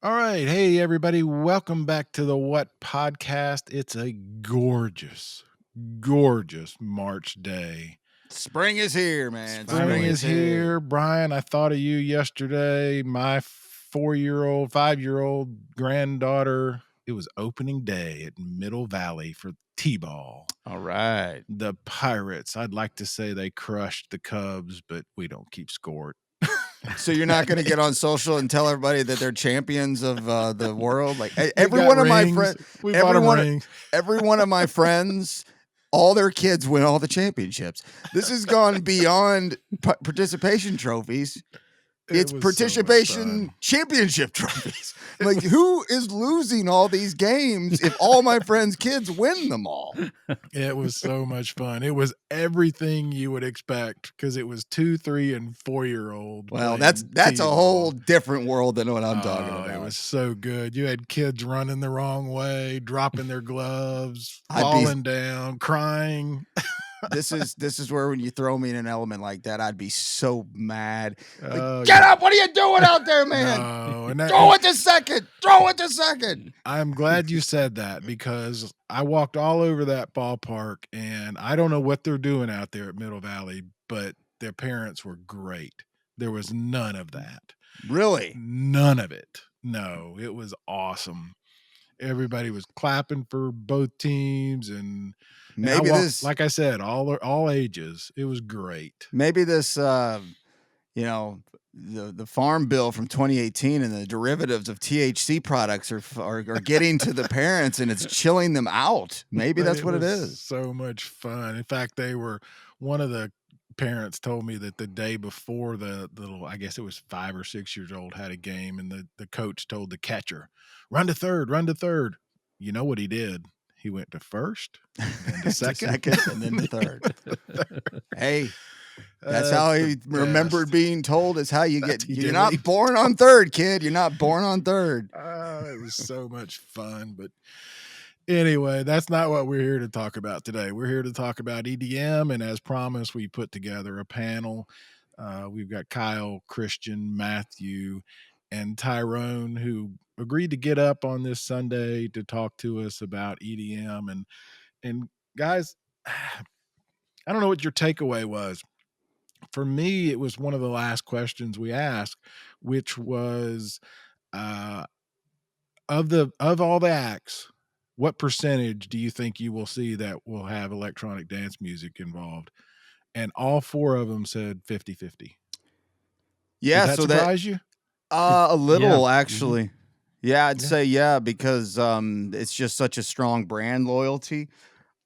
All right. Hey, everybody. Welcome back to the What Podcast. It's a gorgeous, gorgeous March day. Spring is here, man. Spring is here. Brian, I thought of you yesterday. My 4-year-old, 5-year-old granddaughter, it was opening day at Middle Valley for T-ball. All right. The Pirates, I'd like to say they crushed the Cubs, but we don't keep score. So you're not going to get on social and tell everybody that they're champions of the world? Like every one of my friends, every one of my friends, all their kids win all the championships. This has gone beyond participation trophies. It's participation championship trophies. Like, who is losing all these games if all my friends' kids win them all? It was so much fun. It was everything you would expect because it was 2, 3, and 4-year-old. Well, that's a whole different world than what I'm talking about. It was so good. You had kids running the wrong way, dropping their gloves, falling down, crying. This is where when you throw me in an element like that, I'd be so mad. Like, get up! What are you doing out there, man? No, throw it to second. Throw it to second. I'm glad you said that because I walked all over that ballpark, and I don't know what they're doing out there at Middle Valley, but their parents were great. There was none of that. Really? None of it. No, it was awesome. Everybody was clapping for both teams, and maybe this, like I said, all ages. It was great. Maybe this, the farm bill from 2018 and the derivatives of THC products are getting to the parents, and it's chilling them out. Maybe that's what it is. So much fun. In fact, one of the parents told me that the day before the little, I guess it was 5 or 6 years old, had a game, and the coach told the catcher, run to third. You know what he did? He went to first, and to second, and then to third. Hey, that's how he remembered being told. Is how you get. You're not born on third, kid. You're not born on third. It was so much fun, but anyway, that's not what we're here to talk about today. We're here to talk about EDM, and as promised, we put together a panel. We've got Kyle, Christian, Matthew, and Tyrone who agreed to get up on this Sunday to talk to us about EDM. And guys, I don't know what your takeaway was. For me, it was one of the last questions we asked, which was of all the acts, what percentage do you think you will see that will have electronic dance music involved? And all 4 of them said 50-50. Yeah, did that surprise you? A little, actually. Mm-hmm. Yeah, I'd say because it's just such a strong brand loyalty,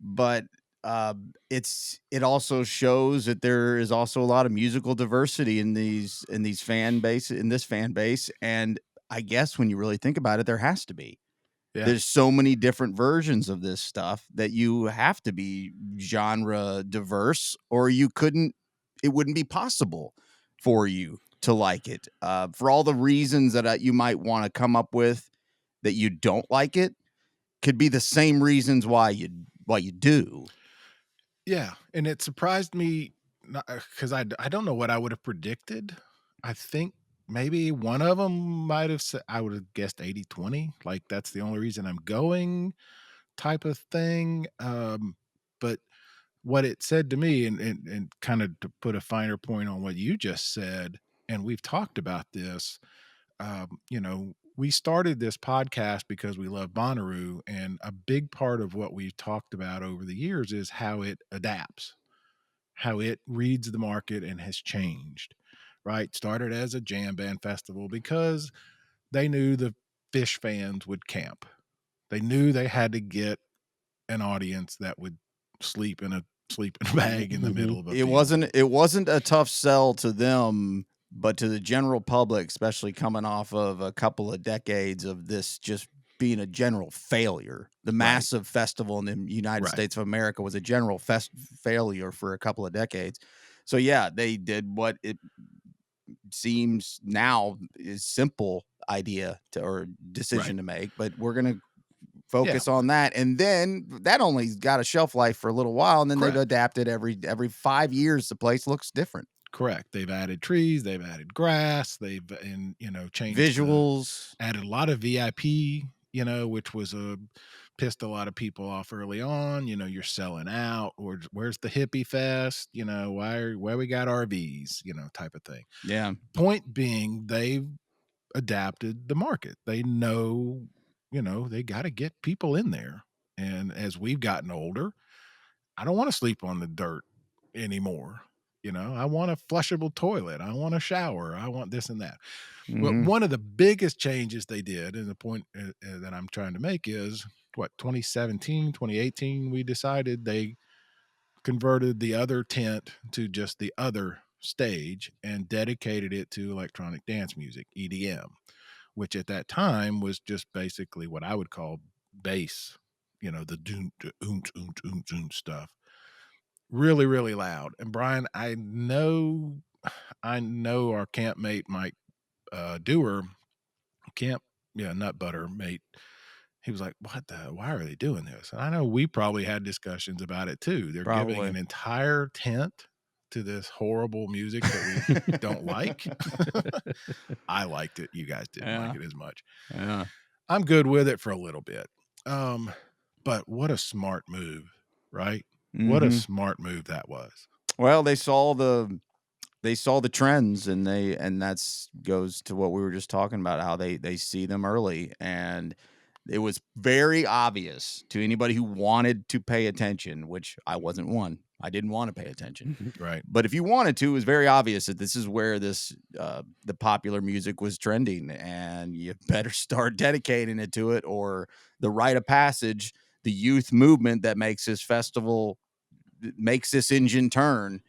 but it also shows that there is also a lot of musical diversity in this fan base, and I guess when you really think about it, there has to be. Yeah. There's so many different versions of this stuff that you have to be genre diverse, or it wouldn't be possible for you to like it. For all the reasons that you might want to come up with that you don't like it, could be the same reasons why you do. Yeah, and it surprised me because I don't know what I would have predicted. I think maybe one of them might have said, I would have guessed 80-20, like that's the only reason I'm going type of thing. But what it said to me, and kind of to put a finer point on what you just said, and we've talked about this, we started this podcast because we love Bonnaroo, and a big part of what we've talked about over the years is how it adapts, how it reads the market and has changed, right? Started as a jam band festival because they knew the Fish fans would camp. They knew they had to get an audience that would sleep in a bag in the middle of a field. It wasn't a tough sell to them, but to the general public, especially coming off of a couple of decades of this just being a general failure. The massive festival in the United States of America was a general failure for a couple of decades. So yeah, they did what it seems now is simple idea or decision to make, but we're going to focus on that. And then that only got a shelf life for a little while, and then they've adapted every 5 years. The place looks different. Correct. They've added trees, they've added grass, changed Visuals. added a lot of VIP, which was a pissed a lot of people off early on. You're selling out, or where's the hippie fest? Why we got RVs, type of thing. Yeah. Point being, they've adapted the market. They know, they got to get people in there. And as we've gotten older, I don't want to sleep on the dirt anymore. I want a flushable toilet. I want a shower. I want this and that. But Mhm. one of the biggest changes they did, and the point that I'm trying to make is 2017, 2018, we decided they converted the other tent to just the other stage and dedicated it to electronic dance music, EDM, which at that time was just basically what I would call bass, the doom, oom, oom, oom, oom stuff. Really, really loud. And Brian, I know our campmate Mike Dewar, camp, yeah, nut butter mate. He was like, "What the? Why are they doing this?" And I know we probably had discussions about it too. They're giving Probably. an entire tent to this horrible music that we don't like. I liked it. You guys didn't like Yeah. it as much. Yeah. I'm good with it for a little bit. Um, but what a smart move, right? What a Mhm. smart move that was. Well, they saw the trends, and that's goes to what we were just talking about, how they see them early, and it was very obvious to anybody who wanted to pay attention, which I wasn't one. I didn't want to pay attention. Right. But if you wanted to, it was very obvious that this is where the popular music was trending, and you better start dedicating it to it, or the rite of passage, the youth movement that makes this engine turn.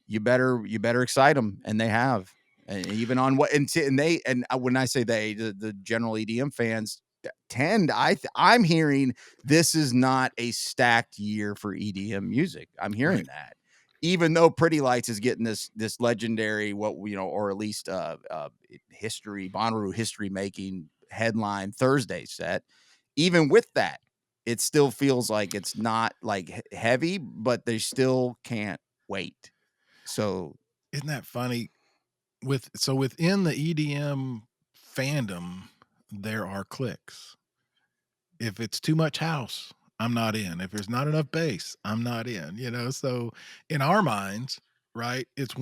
You better excite them, and they have. And even on what and they and when I say they, the general EDM fans tend, I'm hearing this is not a stacked year for EDM music. I'm hearing Right. that. Even though Pretty Lights is getting this legendary, or at least history, Bonnaroo history making headline Thursday set, even with that, it still feels like it's not like heavy, but they still can't wait. So Isn't that funny? Within the EDM fandom, there are cliques. If it's too much house, I'm not in. If there's not enough bass, I'm not in, So in our minds, right, it's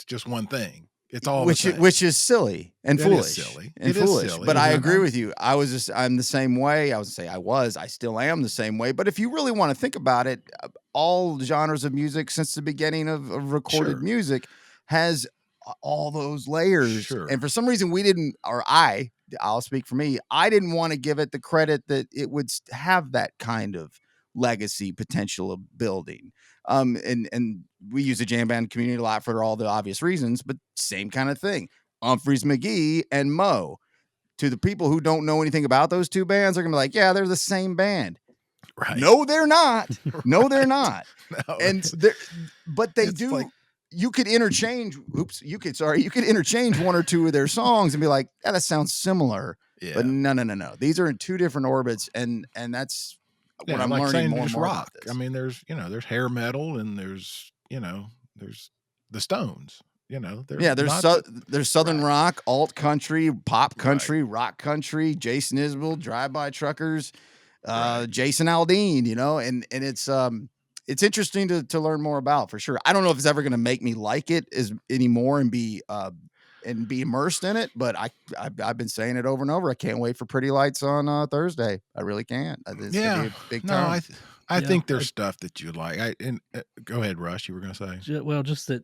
just one thing. It's all the same. which is silly and It is foolish silly. and It is foolish. But silly, I and agree I'm with you. I'm the same way. I still am the same way. But if you really want to think about it, all genres of music since the beginning of recorded sure, music has all those layers. And sure. for some reason we didn't, or I'll speak for me, I didn't want to give it the credit that it would have that kind of legacy potential of building. And we use the jam band community a lot for all the obvious reasons, but same kind of thing. Humphreys McGee and Mo. To the people who don't know anything about those two bands, they're gonna be like, yeah, they're the same band. Right. No, they're not. No, they're Right. not. No, And but they it's like do. You could interchange. You could interchange one or two of their songs and be like, yeah, that sounds similar. But yeah. no, no, no, no. These are in two different orbits, and that's what Yeah, I'm like learning saying more and just more rock. about I this. mean, there's hair metal and there's the Stones, they're Yeah, not the there's Southern right, rock, alt country, pop right, country, rock country, Jason Isbell, Drive By Truckers, right. Jason Aldean, and it's interesting to learn more about for sure. I don't know if it's ever going to make me like it as anymore and be immersed in it, but I've been saying it over and over. I can't wait for Pretty Lights on Thursday. I really can't. It's going to be Yeah. a big No, time. I Yeah, think there's stuff that you like. Go ahead, Russ, you were gonna say? well, just that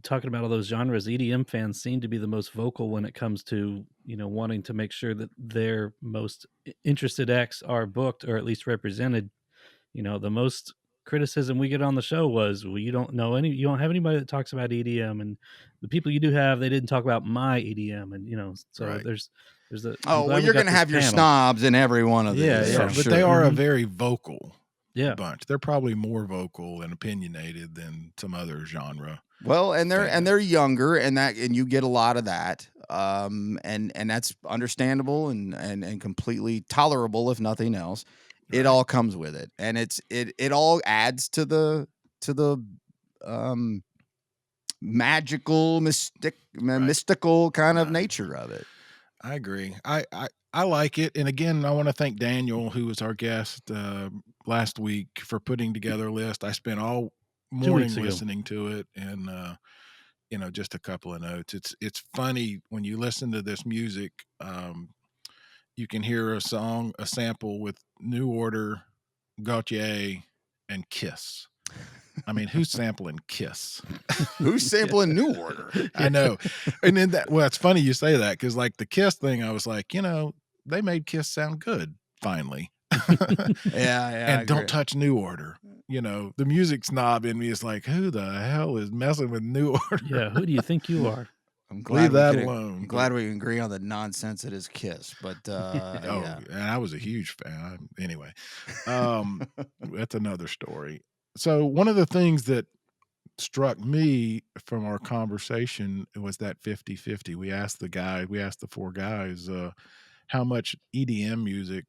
talking about all those genres, EDM fans seem to be the most vocal when it comes to wanting to make sure that their most interested acts are booked or at least represented. The most criticism we get on the show was, well, you don't have anybody that talks about EDM, and the people you do have, they didn't talk about my EDM, and so Right. I'm Oh, well, glad we you're going got to this have your panel. snobs in every one of Yeah, these They for are, yeah. but they sure. are a Mhm. very vocal Yeah. bunch. They're probably more vocal and opinionated than some other genre Well, and they're fans. younger, and you get a lot of that, and that's understandable and completely tolerable if nothing else. It Right. all comes with it, and it all adds to the um magical, mystical kind of nature of it. I agree. I like it, and again, I want to thank Daniel, who was our guest last week, for putting together a list. I spent all 2 weeks morning ago. listening to it, and just a couple of notes. It's funny when you listen to this music. You can hear a sample with New Order, Gautier, and Kiss. I mean, who's sampling Kiss? Who's sampling New Order? I know. And then it's funny you say that, because like the Kiss thing, I was like, they made Kiss sound good finally. Yeah. And don't touch New Order. The music snob in me is like, who the hell is messing with New Order? Yeah, who do you think you are? I'm glad Leave that alone. I'm glad we can agree on the nonsense that is Kiss, but yeah. And I was a huge fan. Anyway, that's another story. So one of the things that struck me from our conversation was that 50-50. We asked the four guys, how much EDM music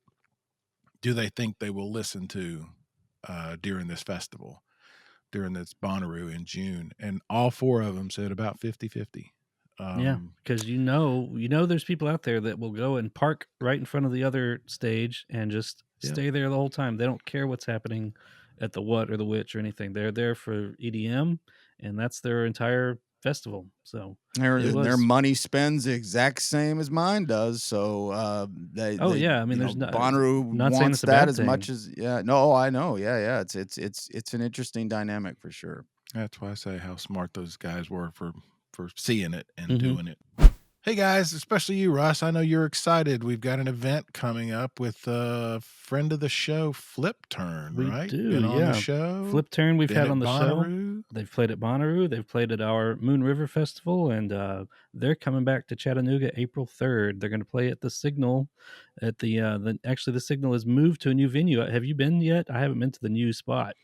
do they think they will listen to during this festival, during this Bonnaroo in June? And all four of them said about 50-50. Yeah, because there's people out there that will go and park right in front of the other stage and just stay there the whole time. They don't care what's happening at the What or the Which or anything. They're there for EDM, and that's their entire festival. So their money spends the exact same as mine does. So I mean, there's Bonnaroo not saying wants it's a that bad as thing. much as No, I know. Yeah. It's an interesting dynamic for sure. That's why I say how smart those guys were for seeing it and doing it. Hey guys, especially you, Russ. I know you're excited. We've got an event coming up with a friend of the show, Flipturn, We right? do, Been on yeah. the show. Flipturn we've had on the show. Bonnaroo. They've played at Bonnaroo. They've played at our Moon River Festival, and they're coming back to Chattanooga April 3rd. They're going to play at the Signal. At actually the Signal has moved to a new venue. Have you been yet? I haven't been to the new spot.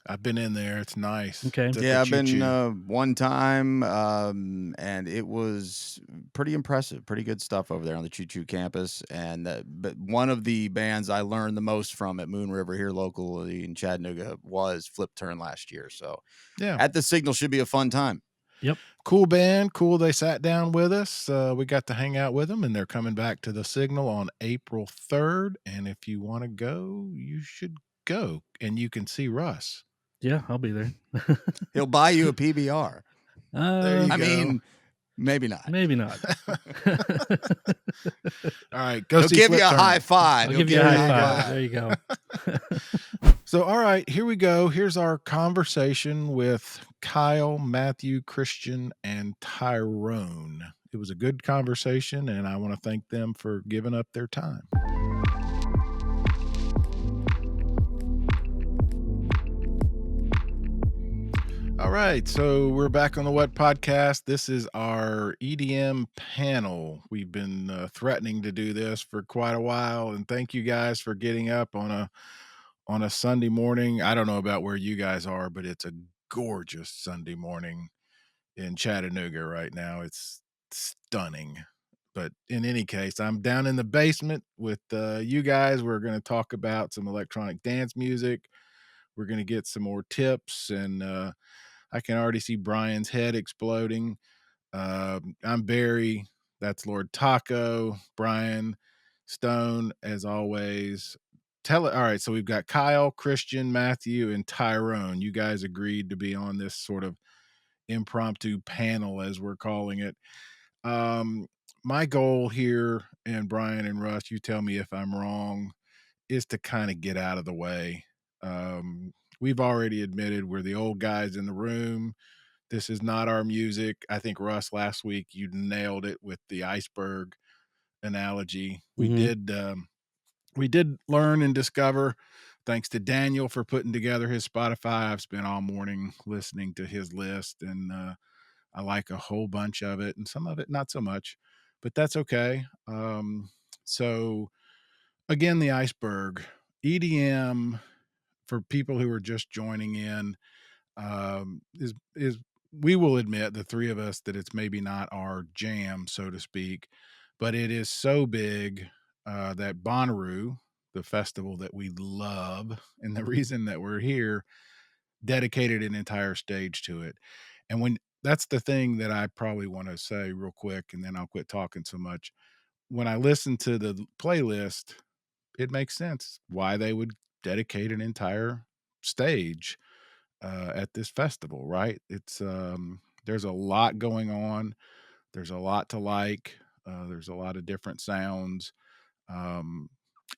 I've been in there. It's nice. Okay. Yeah, I've been one time, and it was pretty impressive. Pretty good stuff over there on the Choo Choo campus. And but one of the bands I learned the most from at Moon River here locally in Chattanooga was Flipturn last year. So at the Signal should be a fun time. Yep. Cool band. Cool. They sat down with us. We got to hang out with them, and they're coming back to the Signal on April 3rd. And if you want to go, you should go, and you can see Russ. Yeah, I'll be there. He'll buy you a PBR. There you go. I mean, maybe not. Maybe not. All right, go He'll see give Flipturn. you a high five. I'll give you a high five. There you go. So, all right, here we go. Here's our conversation with Kyle, Matthew, Christian, and Tyrone. It was a good conversation, and I want to thank them for giving up their time. All right, so we're back on the What Podcast. This is our EDM panel. We've been threatening to do this for quite a while, and thank you guys for getting up on a Sunday morning. I don't know about where you guys are, but it's a gorgeous Sunday morning in Chattanooga right now. It's stunning. But in any case, I'm down in the basement with you guys. We're going to talk about some electronic dance music. We're going to get some more tips, and I can already see Brian's head exploding. I'm Barry. That's Lord Taco. Brian, Stone, as always. All right, so we've got Kyle, Christian, Matthew, and Tyrone. You guys agreed to be on this sort of impromptu panel, as we're calling it. My goal here, and Brian and Russ, you tell me if I'm wrong, is to kind of get out of the way. We've already admitted we're the old guys in the room. This is not our music. I think, Russ, last week you nailed it with the iceberg analogy. We did learn and discover, thanks to Daniel for putting together his Spotify. I've spent all morning listening to his list, and I like a whole bunch of it, and some of it not so much, but that's okay. So again, the iceberg. EDM, for people who are just joining in, is we will admit, the three of us, that it's maybe not our jam, so to speak, but it is so big that Bonnaroo, the festival that we love, and the reason that we're here, dedicated an entire stage to it. And that's the thing that I probably want to say real quick, and then I'll quit talking so much. When I listen to the playlist, it makes sense why they would dedicate an entire stage at this festival, right? There's a lot going on. There's a lot to like. There's a lot of different sounds. Um,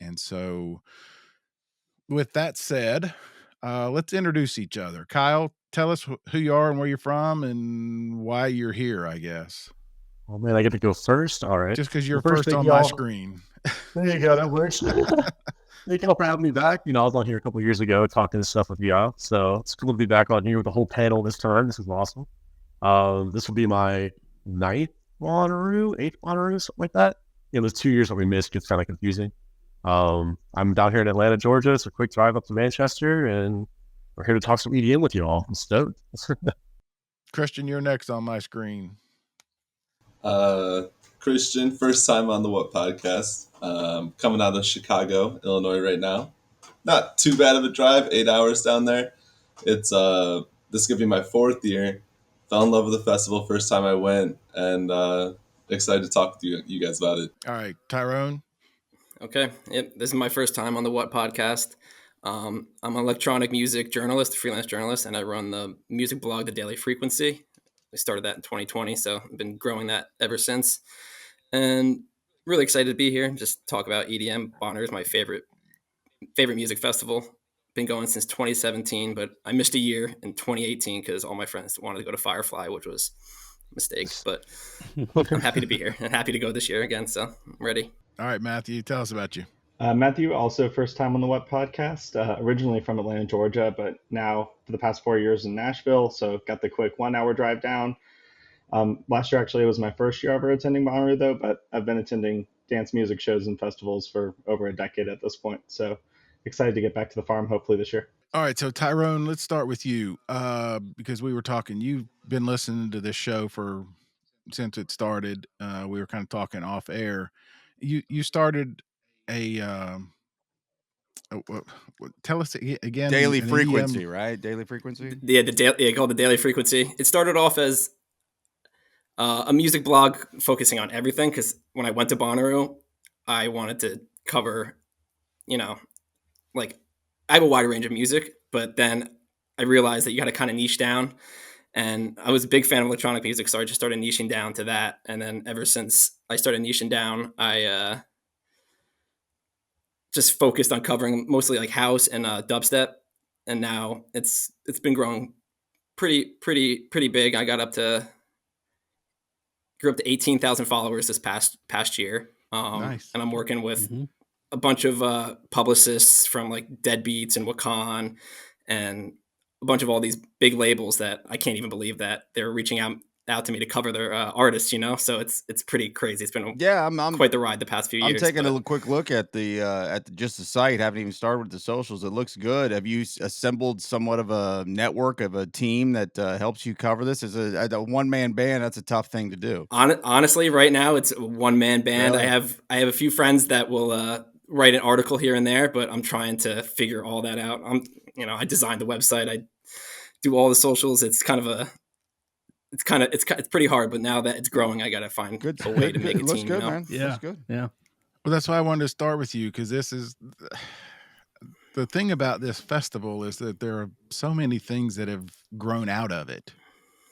and so, with that said, let's introduce each other. Kyle, tell us who you are and where you're from and why you're here, I guess. Oh man, I get to go first. All right. Just because Well, you're first, first thank on my y'all. screen. There you go. That works. Thank y'all for having me back. I was on here a couple years ago talking this stuff with y'all, so it's cool to be back on here with the whole panel this time. This is awesome. This will be my ninth Bonnaroo, eighth Bonnaroo, something like that. Those 2 years that we missed gets kind of confusing. I'm down here in Atlanta, Georgia. It's a quick drive up to Manchester, and we're here to talk some EDM with you all. I'm stoked. Christian, you're next on my screen. Christian, first time on the What podcast. Coming out of Chicago, Illinois right now. Not too bad of a drive, 8 hours down there. It's this is gonna be my 4th year. Fell in love with the festival first time I went, and excited to talk with you guys about it. All right, Tyrone. Okay, this is my first time on the What podcast. I'm an electronic music journalist, freelance journalist, and I run the music blog, The Daily Frequency. I started that in 2020, so I've been growing that ever since. And really excited to be here. Just talk about EDM. Bonnaroo is my favorite music festival. Been going since 2017, but I missed a year in 2018 because all my friends wanted to go to Firefly, which was a mistake. But I'm happy to be here and happy to go this year again. So I'm ready. All right, Matthew, tell us about you. Matthew, also first time on the What podcast, originally from Atlanta, Georgia, but now for the past 4 years in Nashville. So got the quick 1 hour drive down. Last year, actually, it was my first year ever attending Bonnaroo, though, but I've been attending dance music shows and festivals for over a decade at this point. So excited to get back to the farm, hopefully this year. All right, so Tyrone, let's start with you because we were talking. You've been listening to this show since it started. We were kind of talking off air. You started a tell us again. Daily Frequency, right? Daily Frequency. Yeah, called the Daily Frequency. It started off as a music blog focusing on everything because when I went to Bonnaroo, I wanted to cover, like I have a wide range of music, but then I realized that you got to kind of niche down. And I was a big fan of electronic music, so I just started niching down to that. And then ever since I started niching down, I just focused on covering mostly like house and dubstep. And now it's been growing pretty big. I grew up to 18,000 followers this past year. Nice. And I'm working with a bunch of publicists from like Deadbeats and Wakan and a bunch of all these big labels that I can't even believe that they're reaching out to me to cover their artists, so it's pretty crazy. It's been quite the ride the past few years. I'm taking a quick look at just the site. Haven't even started with the socials. It looks good. Have you assembled somewhat of a network of a team that helps you cover this? As a one-man band, that's a tough thing to do. Honestly, right now it's a one-man band. Really? I have a few friends that will write an article here and there, but I'm trying to figure all that out. I designed the website. I do all the socials. It's pretty hard, but now that it's growing, I got to find a way to make it looks team. Good, man. Yeah. Looks good. Yeah. Well, that's why I wanted to start with you because this is the thing about this festival is that there are so many things that have grown out of it,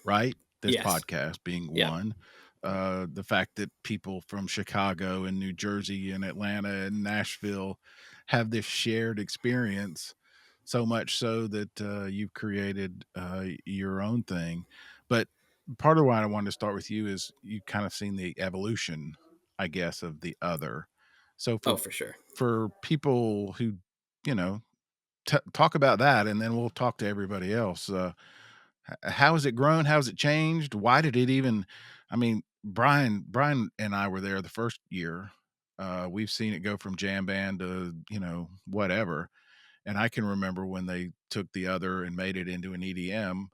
right? This podcast being one. The fact that people from Chicago and New Jersey and Atlanta and Nashville have this shared experience, so much so that you've created your own thing. But part of why I wanted to start with you is you kind of seen the evolution, I guess, of the other. So for sure. For people who, talk about that, and then we'll talk to everybody else. How has it grown? How has it changed? Why did it even? I mean, Brian and I were there the first year. We've seen it go from jam band to whatever. And I can remember when they took the other and made it into an EDM.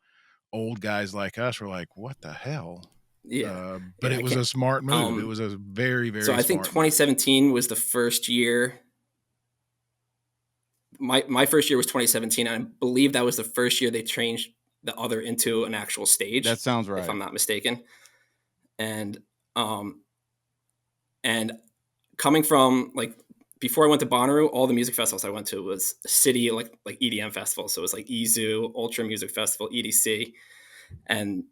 Old guys like us were like, "What the hell?" Yeah, but it was a smart move. It was a very, very. So I think 2017 was the first year. My first year was 2017. And I believe that was the first year they changed the other into an actual stage. That sounds right. If I'm not mistaken. And coming from like before I went to Bonnaroo, all the music festivals I went to was city like EDM festivals. So it was like EZoo, Ultra Music Festival, EDC, and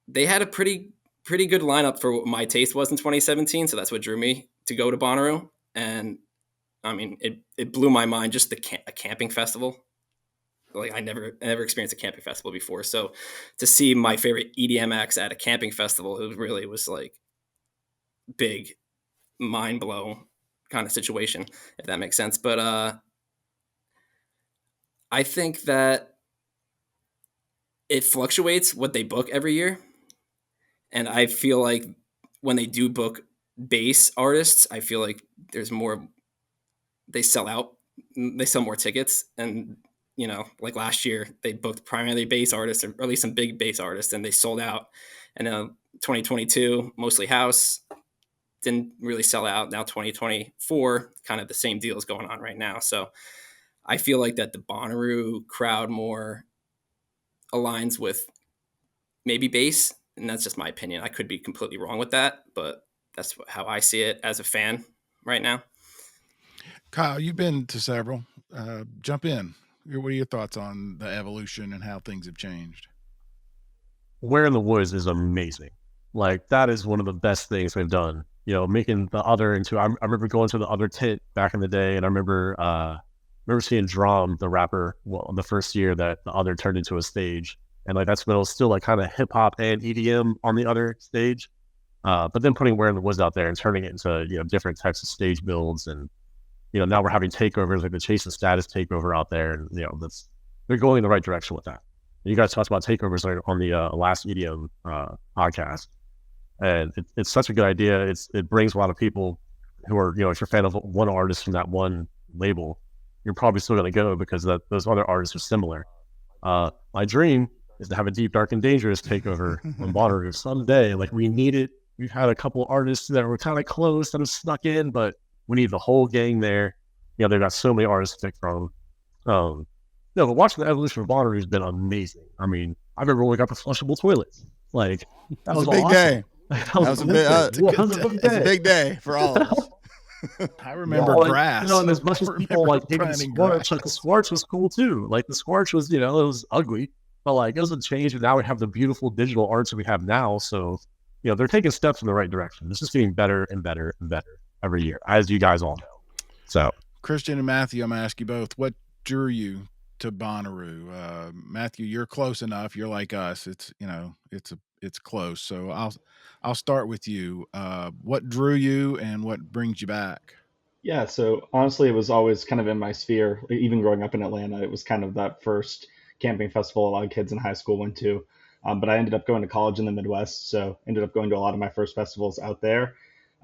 they had a pretty good lineup for what my taste was in 2017. So that's what drew me to go to Bonnaroo. And I mean, it blew my mind, just a camping festival. Like I never experienced a camping festival before. So to see my favorite EDM acts at a camping festival, it really was like big, mind blow kind of situation, if that makes sense. But I think that it fluctuates what they book every year. And I feel like when they do book bass artists, I feel like there's more, they sell out, they sell more tickets. And, you know, like last year, they booked primarily bass artists, or at least some big bass artists, and they sold out. And 2022, mostly house, didn't really sell out. Now 2024, kind of the same deal is going on right now. So I feel like that the Bonnaroo crowd more aligns with maybe bass, and that's just my opinion. I could be completely wrong with that, but that's how I see it as a fan right now. Kyle, you've been to several. Jump in. What are your thoughts on the evolution and how things have changed? Where in the Woods is amazing. Like that is one of the best things they've done. You know, making the other into. I remember going to the other tent back in the day, and I remember seeing Drum, the rapper, the first year that the other turned into a stage, and like that's when it was still like kind of hip hop and EDM on the other stage. But then putting Where in the Woods out there and turning it into, you know, different types of stage builds, and you know, now we're having takeovers like the Chase and Status takeover out there, and you know, they're going in the right direction with that. You guys talked about takeovers on the last EDM podcast, and it's such a good idea. It brings a lot of people who are, you know, if you're a fan of one artist from that one label, you're probably still going to go because those other artists are similar. My dream is to have a Deep, Dark, and Dangerous takeover on Bonnaroo someday. Like we need it. We've had a couple artists that were kind of close that have snuck in, but we need the whole gang there. You know, they've got so many artists to pick from. No, but watching the evolution of Bonnaroo has been amazing. I mean, I remember when we got the flushable toilets. Like that was a big awesome. day. That was a big day for all of us. I remember grass. You know, and as much as people like hating the Squarch, like the Squarch was cool too. Like the Squarch was, you know, it was ugly, but like it was a change, and now we have the beautiful digital arts that we have now. So, you know, they're taking steps in the right direction. It's just getting better and better and better every year, as you guys all know. So, Christian and Matthew, I'm gonna ask you both, what drew you to Bonnaroo? Matthew, you're close enough. You're like us. It's, you know, it's close. So I'll start with you. What drew you and what brings you back? Yeah, so honestly, it was always kind of in my sphere. Even growing up in Atlanta, it was kind of that first camping festival a lot of kids in high school went to. But I ended up going to college in the Midwest, so ended up going to a lot of my first festivals out there.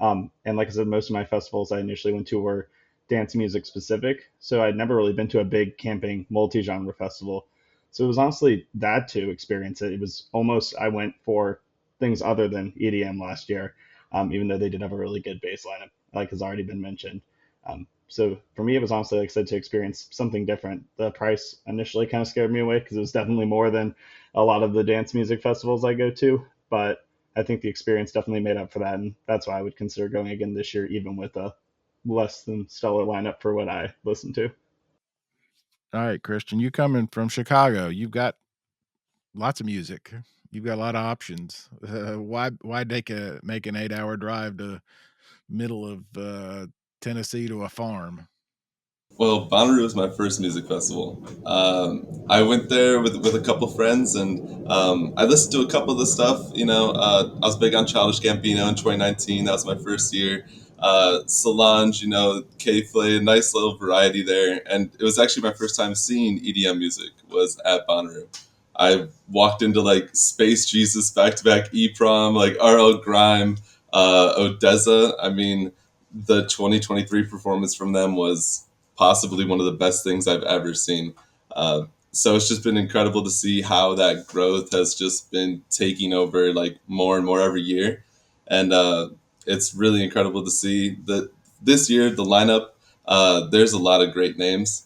And like I said, most of my festivals I initially went to were dance music specific. So I'd never really been to a big camping multi-genre festival. So it was honestly that to experience it. It was almost, I went for things other than EDM last year, even though they did have a really good bass lineup, like has already been mentioned. So for me, it was honestly, like I said, to experience something different. The price initially kind of scared me away because it was definitely more than a lot of the dance music festivals I go to. But I think the experience definitely made up for that. And that's why I would consider going again this year, even with a less than stellar lineup for what I listen to. All right, Christian, you coming from Chicago, you've got lots of music. You've got a lot of options. Why make an 8-hour drive to middle of Tennessee to a farm? Well, Bonnaroo was my first music festival. I went there with a couple friends, and I listened to a couple of the stuff. You know, I was big on Childish Gambino in 2019. That was my first year. Solange, you know, K-Flay, nice little variety there. And it was actually my first time seeing EDM music was at Bonnaroo. I walked into like Space Jesus, back-to-back E-Prom, like RL Grime, Odessa. I mean, the 2023 performance from them was possibly one of the best things I've ever seen. So it's just been incredible to see how that growth has just been taking over like more and more every year. And it's really incredible to see that this year, the lineup, there's a lot of great names.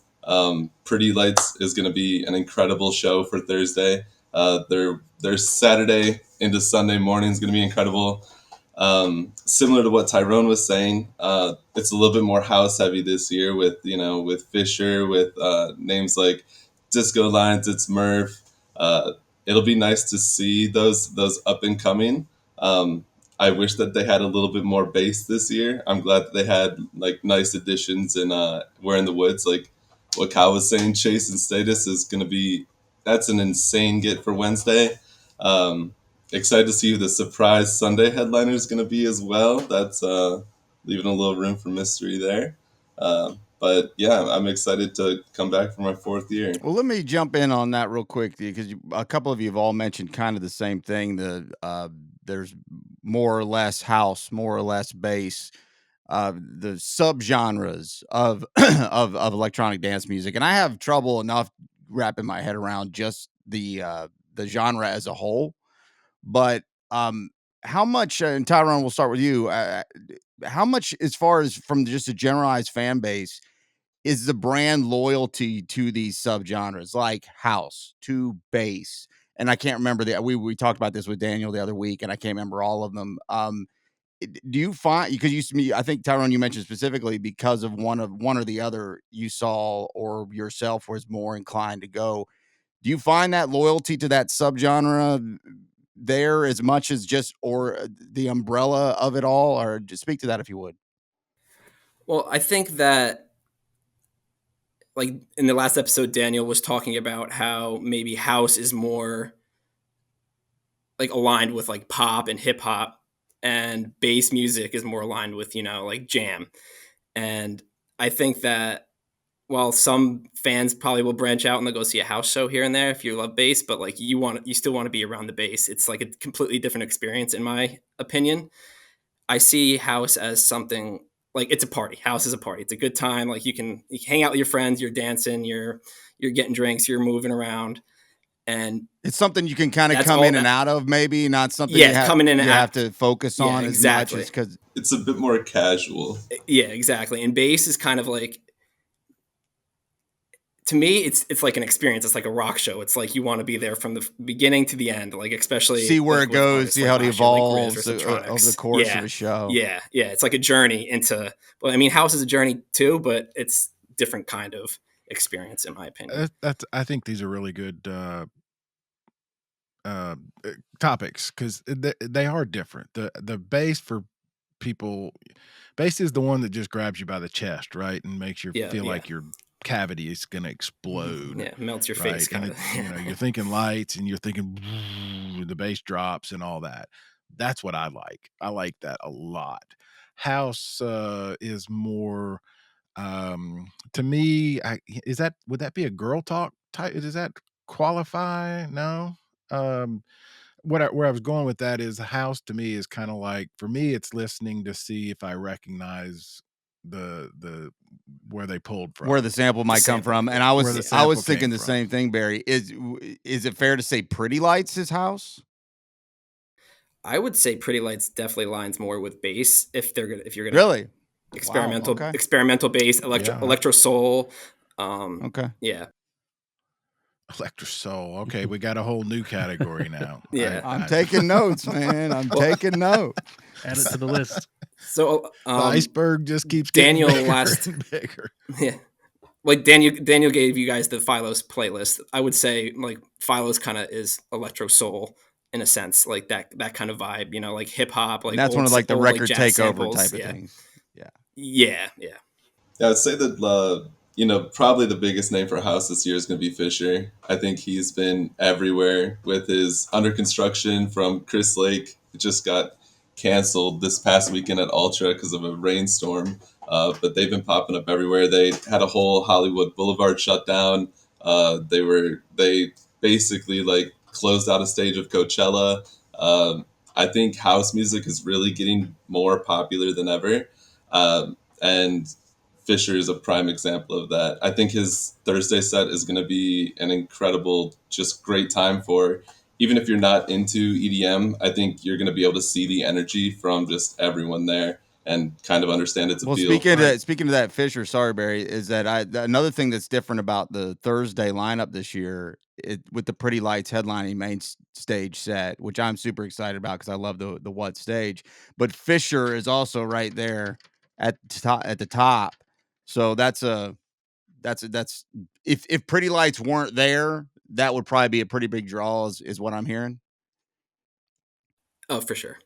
Pretty Lights is going to be an incredible show for Thursday. Their Saturday into Sunday morning is going to be incredible. Similar to what Tyrone was saying, it's a little bit more house heavy this year with with Fisher, with names like Disco Lines, It's Murph. It'll be nice to see those up and coming. I wish that they had a little bit more bass this year. I'm glad that they had like nice additions in We're in the Woods. Like what Kyle was saying, Chase and Status is going to be, that's an insane get for Wednesday. Excited to see who the surprise Sunday headliner is going to be as well. That's leaving a little room for mystery there. But yeah, I'm excited to come back for my 4th year. Well, let me jump in on that real quick because a couple of you have all mentioned kind of the same thing. There's more or less house, more or less bass, the subgenres of of electronic dance music, and I have trouble enough wrapping my head around just the genre as a whole. But how much? And Tyrone, we'll start with you. How much, as far as from just a generalized fan base, is the brand loyalty to these subgenres like house to bass? And I can't remember we talked about this with Daniel the other week, and I can't remember all of them. Do you find, because I think Tyrone, you mentioned specifically because of one or the other you saw or yourself was more inclined to go. Do you find that loyalty to that subgenre there as much as just or the umbrella of it all, or just speak to that if you would? Well, I think that, like in the last episode, Daniel was talking about how maybe house is more like aligned with like pop and hip hop, and bass music is more aligned with, like jam. And I think that while some fans probably will branch out and they'll go see a house show here and there if you love bass, but like you still want to be around the bass. It's like a completely different experience, in my opinion. I see house as something like it's a party. House is a party. It's a good time. Like you can hang out with your friends, you're dancing, you're getting drinks, you're moving around, and it's something you can kind of that's come all in and that- out of, maybe not something yeah, coming in you and have out. to focus Yeah, on as exactly. much as because It's a bit more casual. Yeah, exactly. And bass is kind of like, to me, it's like an experience. It's like a rock show. It's like you want to be there from the beginning to the end, like especially see where like it with goes, artists see like how it last year, like Grizz or evolves over Subtronics. the course Yeah, of a show. yeah. It's like a journey into. Well, I mean, house is a journey too, but it's different kind of experience, in my opinion. I think these are really good topics because they are different. The bass for people, bass is the one that just grabs you by the chest, right, and makes you feel like your cavity is going to explode. Yeah, melts your right? face. And Kind of. you're thinking lights, and you're thinking the bass drops and all that. That's what I like. I like that a lot. House is more to me. Would that be a girl talk type? Does that qualify? No. Um, where I was going with that is house to me is kind of like, for me, it's listening to see if I recognize the where they pulled from, where the sample might come from. And I was thinking the same thing, Barry. Is it fair to say Pretty Lights is house? I would say Pretty Lights definitely lines more with bass if you're gonna really experimental bass, Electro-Soul. Okay. Yeah. Electro-Soul. Okay, we got a whole new category now. Yeah. I'm taking notes, man. I'm taking notes. Add it to the list. So the iceberg just keeps Daniel getting bigger last and bigger. Yeah. Like Daniel gave you guys the Philo's playlist. I would say like Philo's kind of is Electro-Soul in a sense, like that kind of vibe, like hip hop, like and that's one of like the record takeover samples. Type of things. Yeah. I would say that probably the biggest name for house this year is going to be Fisher. I think he's been everywhere with his Under Construction from Chris Lake. It just got canceled this past weekend at Ultra because of a rainstorm. But they've been popping up everywhere. They had a whole Hollywood Boulevard shut down. They basically like closed out a stage of Coachella. I think house music is really getting more popular than ever. And Fisher is a prime example of that. I think his Thursday set is going to be an incredible, just great time for, even if you're not into EDM, I think you're going to be able to see the energy from just everyone there. and kind of understand its Well, appeal. speaking of that, Fisher, sorry, Barry, is that another thing that's different about the Thursday lineup this year, with the Pretty Lights headlining main stage set, which I'm super excited about because I love the What stage. But Fisher is also right there at the top, so that's if Pretty Lights weren't there, that would probably be a pretty big draw, is what I'm hearing. Oh, for sure.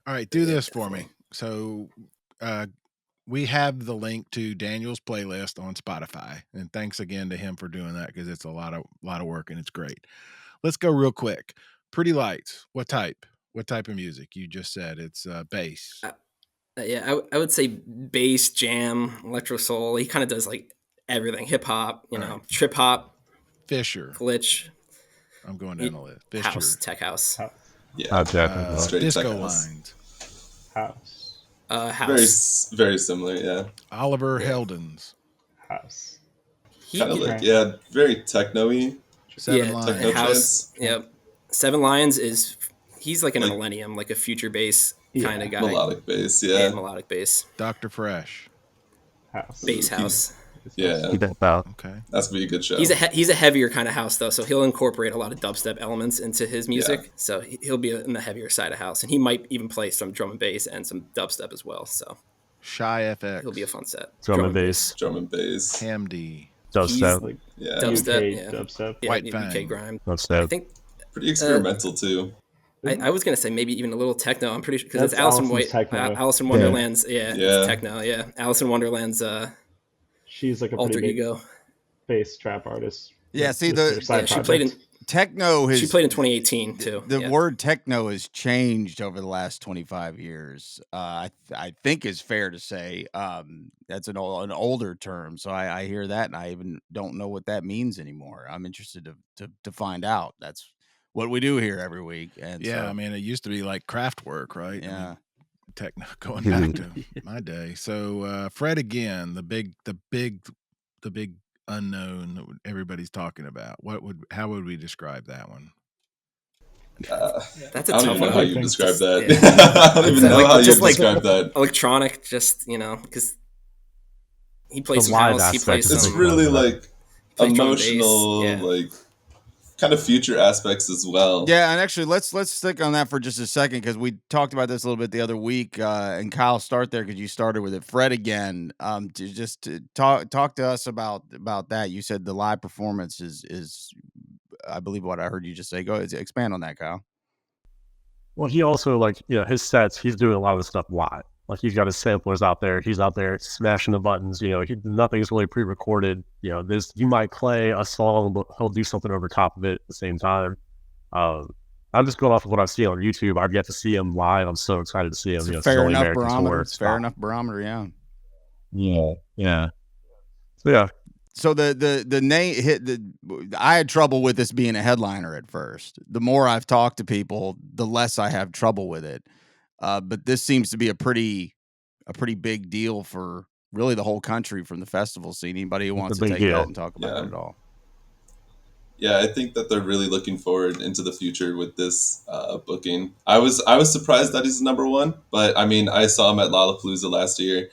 All right, do this for me. So we have the link to Daniel's playlist on Spotify, and thanks again to him for doing that because it's a lot of work and it's great. Let's go real quick. Pretty Lights. What type of music? You just said it's bass. Yeah, I would say bass, jam, electro-soul. He kind of does like everything. Hip hop, trip hop. Fisher. Glitch. I'm going down the list. Fisher. House, tech house. Yeah. Straight Disco Lines. House. House. Very, very similar, yeah. Oliver Heldens. House. Kind of like, very techno-y. Seven Lions. Techno House. Yep. Seven Lions he's like a millennium, like a future bass kind of guy. Melodic bass, yeah. Melodic bass. Dr. Fresh. House. Bass house. Yeah. Okay. That's gonna be a good show. He's a heavier kind of house though, so he'll incorporate a lot of dubstep elements into his music. Yeah. So he'll be in the heavier side of house, and he might even play some drum and bass and some dubstep as well. So Shy FX. It'll be a fun set. Drum and bass. Hamdy. Dubstep. Dubstep. Dubstep. Yeah, White UK Fang. grime. Dubstep. I think pretty experimental too. I was gonna say maybe even a little techno. I'm pretty sure because it's That's Alison Alison's White, techno. Alice in Wonderland's. It's techno. Yeah, Alice in Wonderland's. She's like a alter pretty big ego bass trap artist. Yeah, see she played in techno. She played in 2018 too. The word techno has changed over the last 25 years. I think is fair to say. That's an older term, so I hear that, and I even don't know what that means anymore. I'm interested to find out. That's what we do here every week. And yeah, I mean, it used to be like craft work, right? Yeah. I mean, techno going back to my day. So Fred again, the big unknown that everybody's talking about. How would we describe that one? That's a I don't tough even know one. how you describe that. Yeah. I don't even know how you describe that. Electronic, just because he plays some live house. He plays It's some. really like plays drum and emotional, bass, like kind of future aspects as well. Yeah, and actually, let's stick on that for just a second because we talked about this a little bit the other week. And Kyle, start there because you started with it. Fred again, to talk to us about that. You said the live performance is I believe what I heard you just say. Go ahead, expand on that, Kyle. Well, he also his sets. He's doing a lot of the stuff live. Like he's got his samplers out there. He's out there smashing the buttons. Nothing's really pre-recorded. You might play a song, but he'll do something over top of it at the same time. I'm just going off of what I've seen on YouTube. I've yet to see him live. I'm so excited to see him. It's fair enough barometer. Fair enough barometer. Yeah. Yeah. So yeah. So the name hit I had trouble with this being a headliner at first. The more I've talked to people, the less I have trouble with it. But this seems to be a pretty big deal for really the whole country from the festival scene. Anybody who wants to take that and talk about it at all. Yeah, I think that they're really looking forward into the future with this booking. I was surprised that he's number one, but I mean, I saw him at Lollapalooza last year.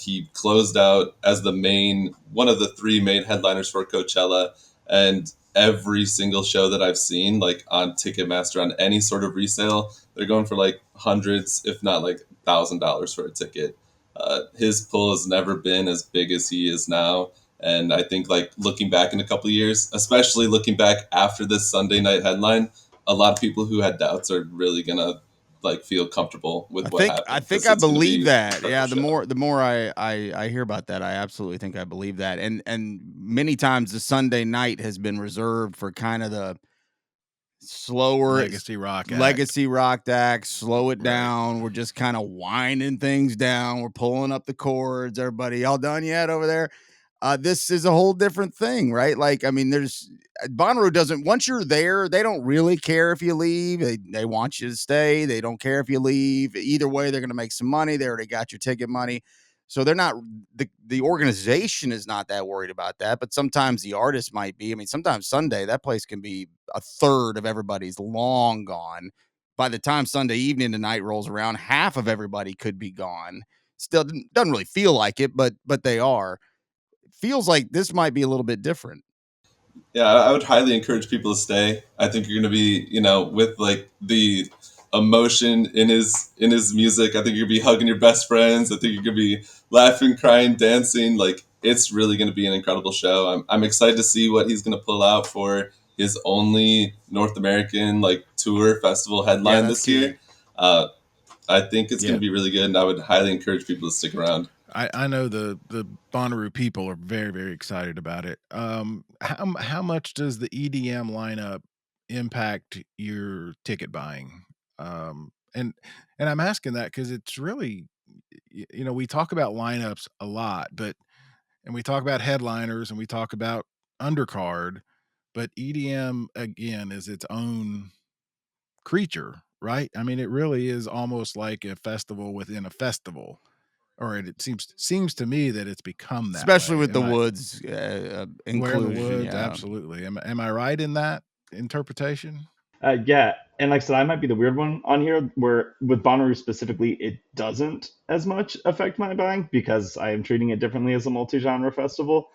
He closed out as one of the three main headliners for Coachella, and every single show that I've seen, like on Ticketmaster, on any sort of resale, they're going for like hundreds, if not like $1,000 for a ticket. His pull has never been as big as he is now. And I think like looking back in a couple of years, especially looking back after this Sunday night headline, a lot of people who had doubts are really going to like feel comfortable with what happened. I think I believe that. Yeah. The more I hear about that, I absolutely think I believe that. And many times the Sunday night has been reserved for kind of the slower legacy rock act, slow it down. We're just kind of winding things down. We're pulling up the chords. Everybody all done yet over there? This is a whole different thing, right? Like, I mean, Bonnaroo doesn't, once you're there, they don't really care if you leave. They want you to stay. They don't care if you leave. Either way, they're going to make some money. They already got your ticket money. So they're not, the organization is not that worried about that, but sometimes the artist might be. I mean, sometimes Sunday, that place can be a third of everybody's long gone. by the time Sunday evening tonight rolls around, half of everybody could be gone. Still doesn't really feel like it, but they are. Feels like this might be a little bit different. Yeah, I would highly encourage people to stay. I think you're going to be, with like the emotion in his music. I think you're going to be hugging your best friends. I think you're going to be laughing, crying, dancing. Like, it's really going to be an incredible show. I'm excited to see what he's going to pull out for his only North American like tour festival headline this year. I think it's going to be really good, and I would highly encourage people to stick around. I know the Bonnaroo people are very, very excited about it. How much does the EDM lineup impact your ticket buying? And I'm asking that because it's really, we talk about lineups a lot, and we talk about headliners and we talk about undercard, but EDM again is its own creature, right? I mean, it really is almost like a festival within a festival, or it seems to me that it's become that Especially way. with Am the I Woods Where in the inclusion. Woods? Yeah. Absolutely. Am I right in that interpretation? Yeah, and like I said, I might be the weird one on here, where with Bonnaroo specifically, it doesn't as much affect my buying because I am treating it differently as a multi-genre festival.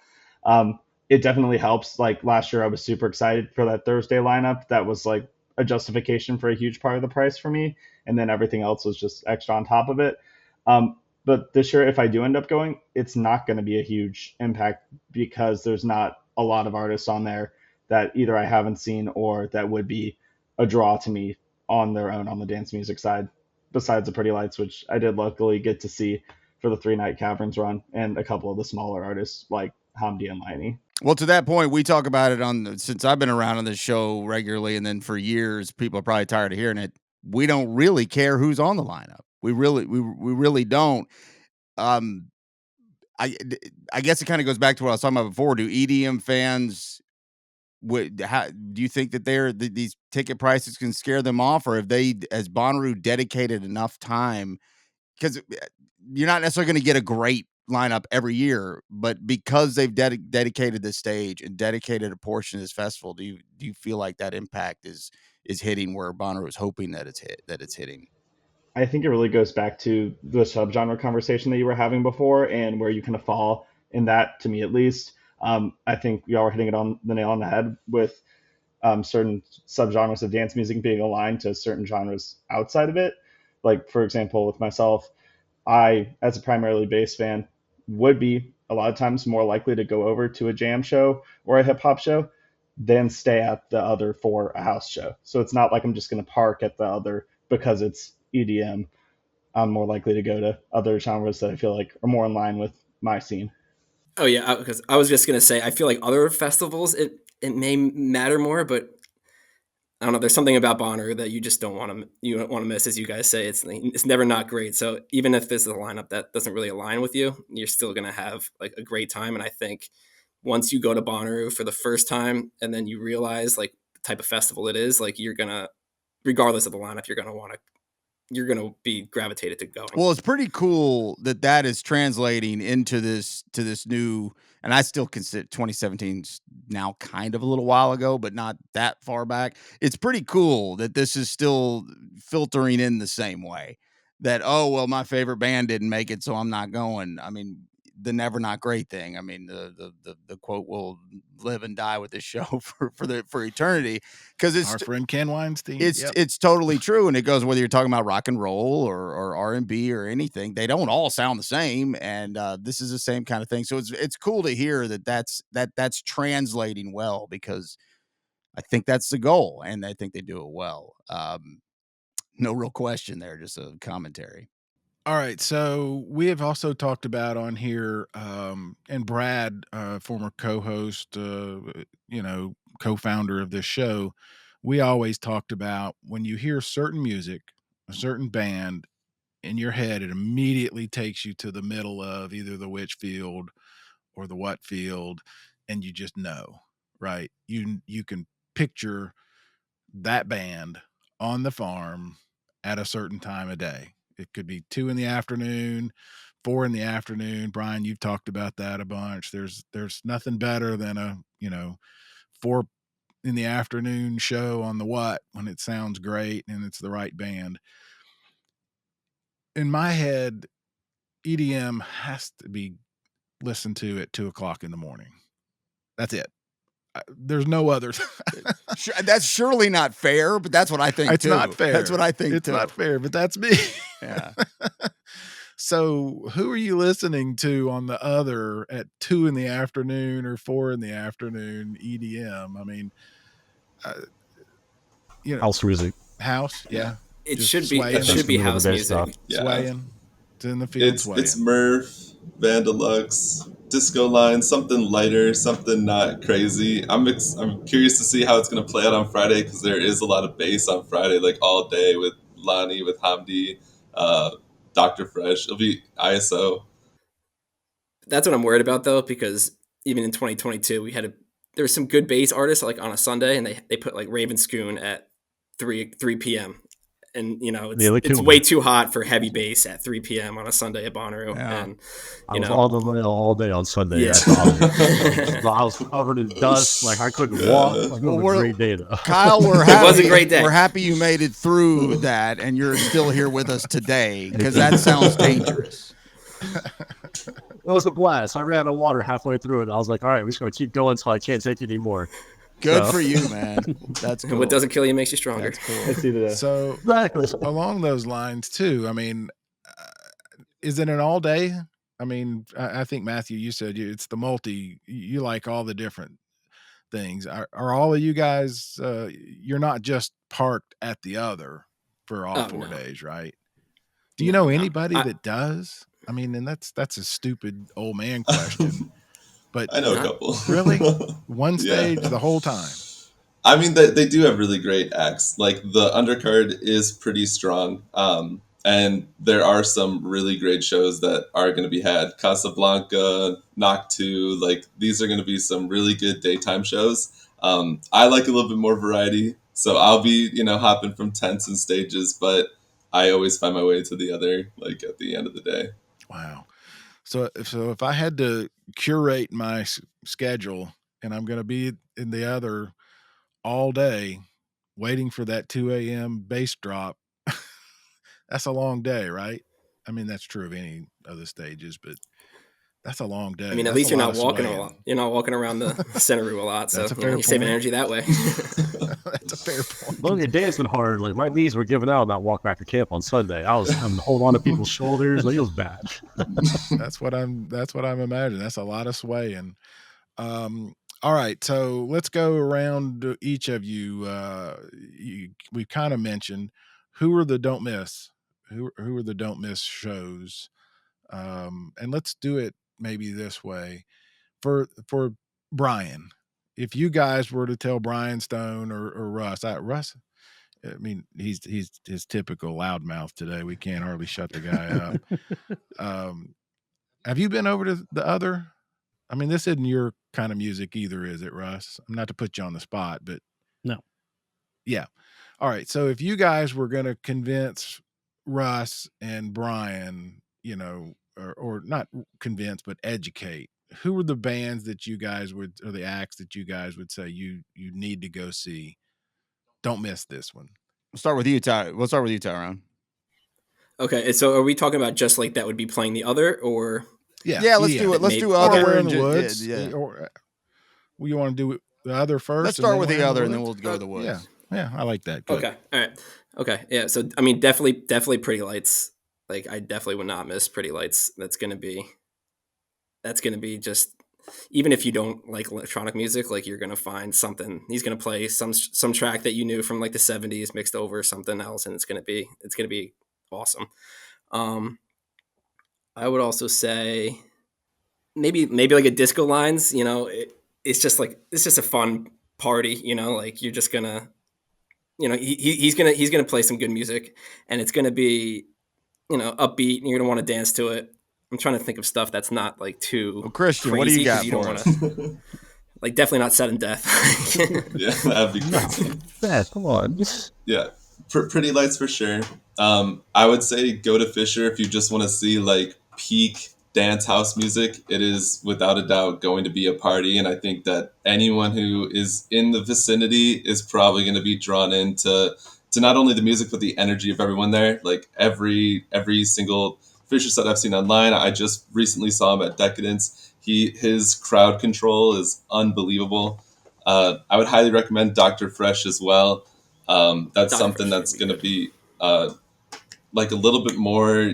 Um, it definitely helps. Like last year, I was super excited for that Thursday lineup. That was like a justification for a huge part of the price for me, and then everything else was just extra on top of it. But this year, if I do end up going, it's not going to be a huge impact because there's not a lot of artists on there that either I haven't seen or that would be a draw to me on their own on the dance music side, besides the Pretty Lights, which I did luckily get to see for the 3-night Caverns run, and a couple of the smaller artists like Hamdi and Liney. Well, to that point, we talk about it since I've been around on this show regularly, and then for years, people are probably tired of hearing it. We don't really care who's on the lineup. We really don't. Um, I guess it kind of goes back to what I was talking about before. Do EDM fans how do you think that these ticket prices can scare them off, or have they, as Bonnaroo, dedicated enough time? Because you're not necessarily going to get a great lineup every year, but because they've dedicated the stage and dedicated a portion of this festival, do you feel like that impact is hitting where Bonnaroo is hoping that it's hitting? I think it really goes back to the subgenre conversation that you were having before, and where you kind of fall in that, to me at least. I think y'all are hitting it on the nail on the head with certain subgenres of dance music being aligned to certain genres outside of it. Like, for example, with myself, I, as a primarily bass fan, would be a lot of times more likely to go over to a jam show or a hip hop show than stay at the other for a house show. So it's not like I'm just going to park at the other because it's EDM. I'm more likely to go to other genres that I feel like are more in line with my scene. Oh yeah, because I was just gonna say I feel like other festivals it may matter more, but I don't know. There's something about Bonner that you just don't want to miss, as you guys say. It's never not great. So even if this is a lineup that doesn't really align with you, you're still gonna have like a great time. And I think once you go to Bonnaroo for the first time and then you realize like the type of festival it is, like you're gonna, regardless of the lineup, you're gonna be gravitated to going. Well, it's pretty cool that is translating into this new, and I still consider 2017's now kind of a little while ago, but not that far back. It's pretty cool that this is still filtering in the same way. That, oh well, my favorite band didn't make it, so I'm not going. I mean, the never not great thing. I mean, the quote will live and die with this show for eternity, because it's Our friend Ken Weinstein. it's totally true, and it goes whether you're talking about rock and roll or R&B or anything. They don't all sound the same, and this is the same kind of thing. So it's cool to hear that's translating well, because I think that's the goal, and I think they do it well. No real question there, just a commentary. All right, so we have also talked about on here, and Brad, former co-host, co-founder of this show, we always talked about when you hear certain music, a certain band, in your head, it immediately takes you to the middle of either the Whitfield or the Whatfield, and you just know, right? You can picture that band on the farm at a certain time of day. It could be 2 in the afternoon, 4 in the afternoon. Brian, you've talked about that a bunch. There's nothing better than a, 4 in the afternoon show on the What when it sounds great and it's the right band. In my head, EDM has to be listened to at 2:00 in the morning. That's it. There's no others. That's surely not fair, but that's what I think It's too. not fair. That's what I think It's too. not fair, but that's me. Yeah. So who are you listening to on the other at 2 in the afternoon or 4 in the afternoon EDM? I mean, House music. House, yeah. It Just should be. swaying. It should be house music. Stuff. Yeah. Swaying. It's in the field swaying. It's Murph, Vandalux, Disco Line, something lighter, something not crazy. I'm curious to see how it's going to play out on Friday because there is a lot of bass on Friday, like all day with Lonnie, with Hamdi, Dr. Fresh. It'll be ISO. That's what I'm worried about though, because even in 2022, there were some good bass artists like on a Sunday, and they put like Ravenscoon at 3 p.m. And it's way too hot for heavy bass at 3 p.m. on a Sunday at Bonnaroo. Yeah. And I was on the rail all day on Sunday. Yeah. I was covered in dust, like I couldn't walk. Like, it was a great day though. Kyle, we're happy. It was a great day. We're happy you made it through that, and you're still here with us today because that sounds dangerous. It was a blast. I ran out of water halfway through it. I was like, all right, we're just going to keep going until I can't take it anymore. Good for you, man. That's cool. What doesn't kill you makes you stronger. That's cool. So Exactly. along those lines too, I mean, is it an all day? I mean, I think Matthew, you said it's the you like all the different things. Are all of you guys, you're not just parked at the other for all 4 days, right? Do you know anybody that does? I mean, and that's a stupid old man question, but I know a couple. Really? One stage the whole time? I mean, they do have really great acts. Like the undercard is pretty strong. And there are some really great shows that are going to be had. Casablanca, Knock 2, like these are going to be some really good daytime shows. I like a little bit more variety. So I'll be, hopping from tents and stages, but I always find my way to the other, like at the end of the day. Wow. So if I had to curate my schedule and I'm going to be in the other all day waiting for that 2 a.m. bass drop, that's a long day, right? I mean, that's true of any other stages, but that's a long day. I mean, at least you're not walking a lot. You're not walking around the center room a lot, so you're saving energy that way. That's a fair point. Well, your dancing hard. Like my knees were giving out about walking back to camp on Sunday. I was having to hold on to people's shoulders. Like it was bad. That's what I'm imagining. That's a lot of swaying. All right, so let's go around to each of you. We kind of mentioned who are the don't miss. Who are the don't miss shows? And let's do it maybe this way. For Brian, if you guys were to tell Brian Stone or Russ, Russ, I mean, he's his typical loudmouth today. We can't hardly shut the guy up. Have you been over to the other? I mean, this isn't your kind of music either, is it, Russ? I'm not to put you on the spot, but no. Yeah. All right. So if you guys were going to convince Russ and Brian, or not convince, but educate, who were the bands that you guys would, or the acts that you guys would say you need to go see? Don't miss this one. We'll start with you, Tyrone. Okay, so are we talking about just like that would be playing the other, or yeah, let's do it. Let's do other in the woods. Yeah. Or you want to do the other first? Let's start with the other, and then we'll go to the woods. Yeah, I like that. Good. Okay, all right, okay, yeah. So I mean, definitely Pretty Lights. Like I definitely would not miss Pretty Lights. That's gonna be just, even if you don't like electronic music, like you're gonna find something. He's gonna play some track that you knew from like the 70s mixed over something else, and it's gonna be awesome. I would also say maybe like a Disco Lines. It's just a fun party. Like you're just gonna, he's gonna play some good music, and it's gonna be upbeat, and you're gonna want to dance to it. I'm trying to think of stuff that's not like too Christian. What do you got for us? Like definitely not Sudden Death. Yeah, that'd be crazy. Come on. Yeah, Pretty Lights for sure. I would say go to Fisher if you just want to see like peak dance house music, it is without a doubt going to be a party. And I think that anyone who is in the vicinity is probably going to be drawn into not only the music, but the energy of everyone there. Like every single Fisher set I've seen online, I just recently saw him at Decadence. His crowd control is unbelievable. I would highly recommend Dr. Fresh as well. That's Dr. something Fresh that's would be going to good. be like a little bit more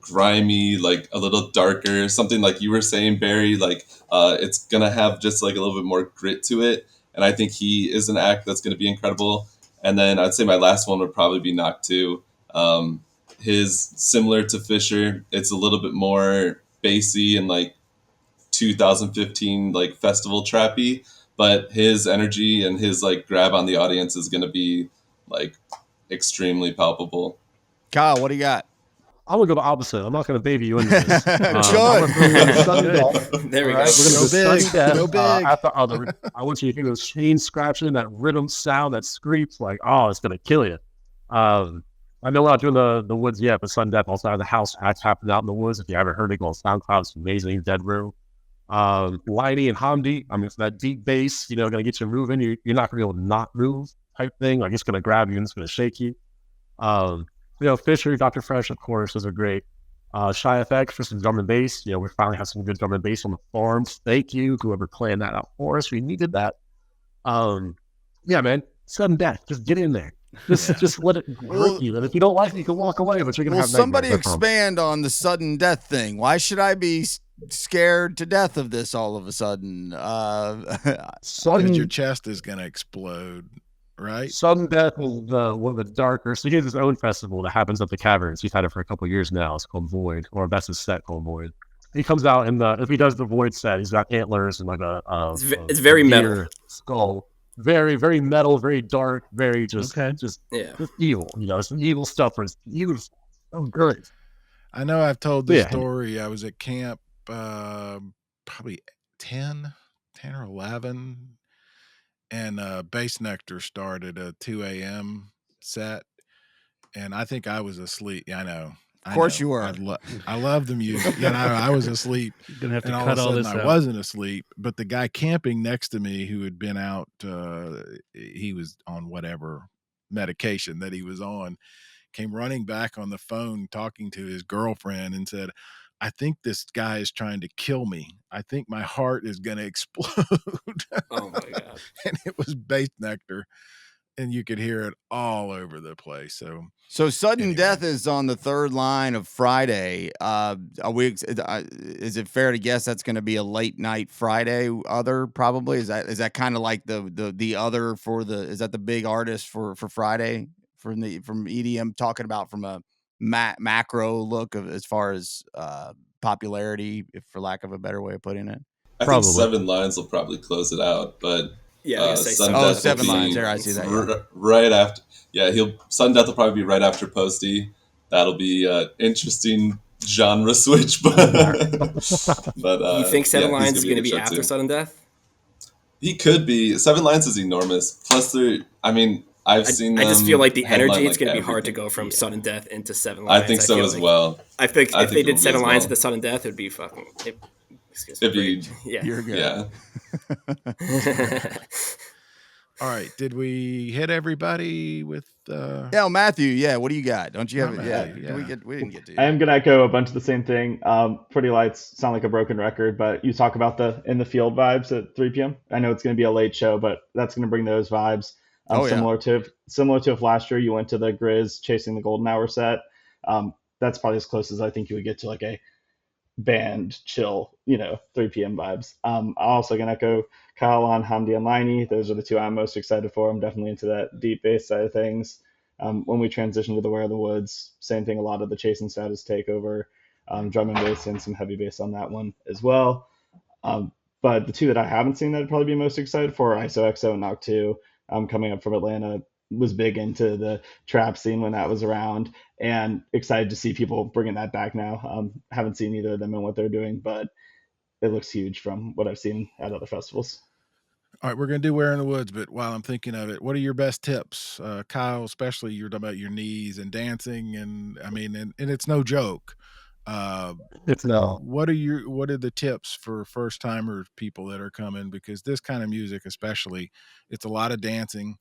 grimy, like a little darker, something like you were saying, Barry. Like it's gonna have just like a little bit more grit to it, and I think he is an act that's gonna be incredible. And then I'd say my last one would probably be Knock 2. His similar to Fisher, it's a little bit more bassy and like 2015 like festival trappy, but his energy and his like grab on the audience is gonna be like extremely palpable. Kyle, what do you got? I'm gonna go the opposite. I'm not gonna baby you into this. I'm gonna Good. throw you in the sudden death. There we All right, go. we're gonna Go go sudden big. death. Go big. I want you to hear those chains scratching, that rhythm sound, that screech, like, oh, it's gonna kill you. I know we're not doing the woods yet, but sudden death also has the house acts happening out in the woods. If you haven't heard it, go on SoundCloud. It's amazing. Dead Room. Liney and Hamdi. I mean, for that deep bass, gonna get you moving. You're not gonna be able to not move type thing. Like it's gonna grab you and it's gonna shake you. Fisher, Dr. Fresh, of course, those are great. Shy FX for some drum and bass. We finally have some good drum and bass on the forums. Thank you, whoever planned that out for us. We needed that. Yeah, man. Sudden death. Just get in there. Just let it hurt you. And if you don't like it, you can walk away, but you're gonna have somebody nightmares, I promise. expand on the sudden death thing. Why should I be scared to death of this all of a sudden? Because your chest is going to explode, right? Sudden death is one of the darker. So he has his own festival that happens at the Caverns. He's had it for a couple of years now. It's called Void, or that's his set called Void. He comes out if he does the Void set, he's got antlers and like it's very metal skull. Very, very metal, very dark, very just evil. It's some evil stuff. It's evil. So good. I know I've told this story. I was at camp probably 10 or 11, and Bass Nectar started a 2 a.m. set, and I think I was asleep. I know. Of course you were. I love the music. I was asleep. You're gonna have to and cut all this I out. wasn't asleep, but the guy camping next to me who had been out, he was on whatever medication that he was on, came running back on the phone talking to his girlfriend and said, I think this guy is trying to kill me. I think my heart is going to explode. Oh my God. And it was Bass Nectar, and you could hear it all over the place. So sudden death is on the third line of Friday. Is it fair to guess that's going to be a late night Friday? Probably is that kind of like the other for is that the big artist for Friday from EDM, talking about from a macro look of as far as popularity, if for lack of a better way of putting it? I think 7 Lines will probably close it out, but Seven Lines. There, I see that. Right after, Sudden Death will probably be right after Posty. That'll be interesting genre switch, but you think 7 Lines is going to be after Sudden Death? He could be. 7 Lines is enormous. Plus, I've seen them. I just feel like the energy, like it's going to be hard to go from Sudden Death into 7 Lines. I think so as well. I think if they did 7 Lines at the Sudden Death, it'd be fucking. You're good. Yeah. All right. Did we hit everybody with Matthew, what do you got? Don't you have it? We didn't get to you. I am gonna echo a bunch of the same thing. Pretty Lights sound like a broken record, but you talk about the in the field vibes at 3 p.m. I know it's gonna be a late show, but that's gonna bring those vibes. Similar to if last year you went to the Grizz Chasing the Golden Hour set. That's probably as close as I think you would get to like a band chill, 3 p.m. vibes. I'm also gonna echo Kyle on Hamdi and Liney. Those are the two I'm most excited for. I'm definitely into that deep bass side of things. When we transition to the Where of the Woods, same thing. A lot of the Chasing Status Takeover, drum and bass, and some heavy bass on that one as well. But the two that I haven't seen that I'd probably be most excited for are ISOXO and Knock 2. Coming up from Atlanta, was big into the trap scene when that was around, and excited to see people bringing that back now. Haven't seen either of them and what they're doing, but it looks huge from what I've seen at other festivals. All right, we're going to do Where in the Woods, but while I'm thinking of it, what are your best tips? Kyle, especially you're talking about your knees and dancing, and I mean, and it's no joke. It's no. What are the tips for first timer people that are coming? Because this kind of music, especially, it's a lot of dancing.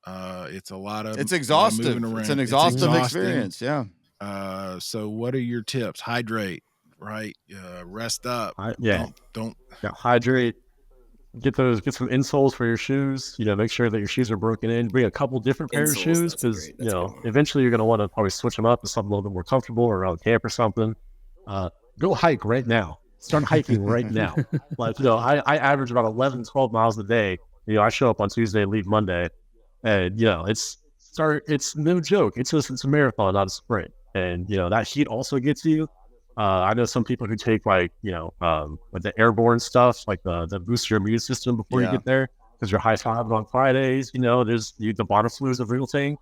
It's a lot of It's moving exhaustive. It's an around. It's exhaustive exhausting. experience. Yeah. So what are your tips? Hydrate, right? Rest up. Yeah. Don't Hydrate. Get some insoles for your shoes. Make sure that your shoes are broken in. Bring a couple different pairs of shoes because eventually you're going to want to probably switch them up to something a little bit more comfortable or around camp or something. Go hike right now. Start hiking right now. Like I average about 11, 12 miles a day. I show up on Tuesday, leave Monday, and it's no joke. It's a marathon, not a sprint. And that heat also gets you. I know some people who take like the airborne stuff, like the boost your immune system before you get there, because you're high fiving on Fridays. There's the Bonnaroo is a real thing.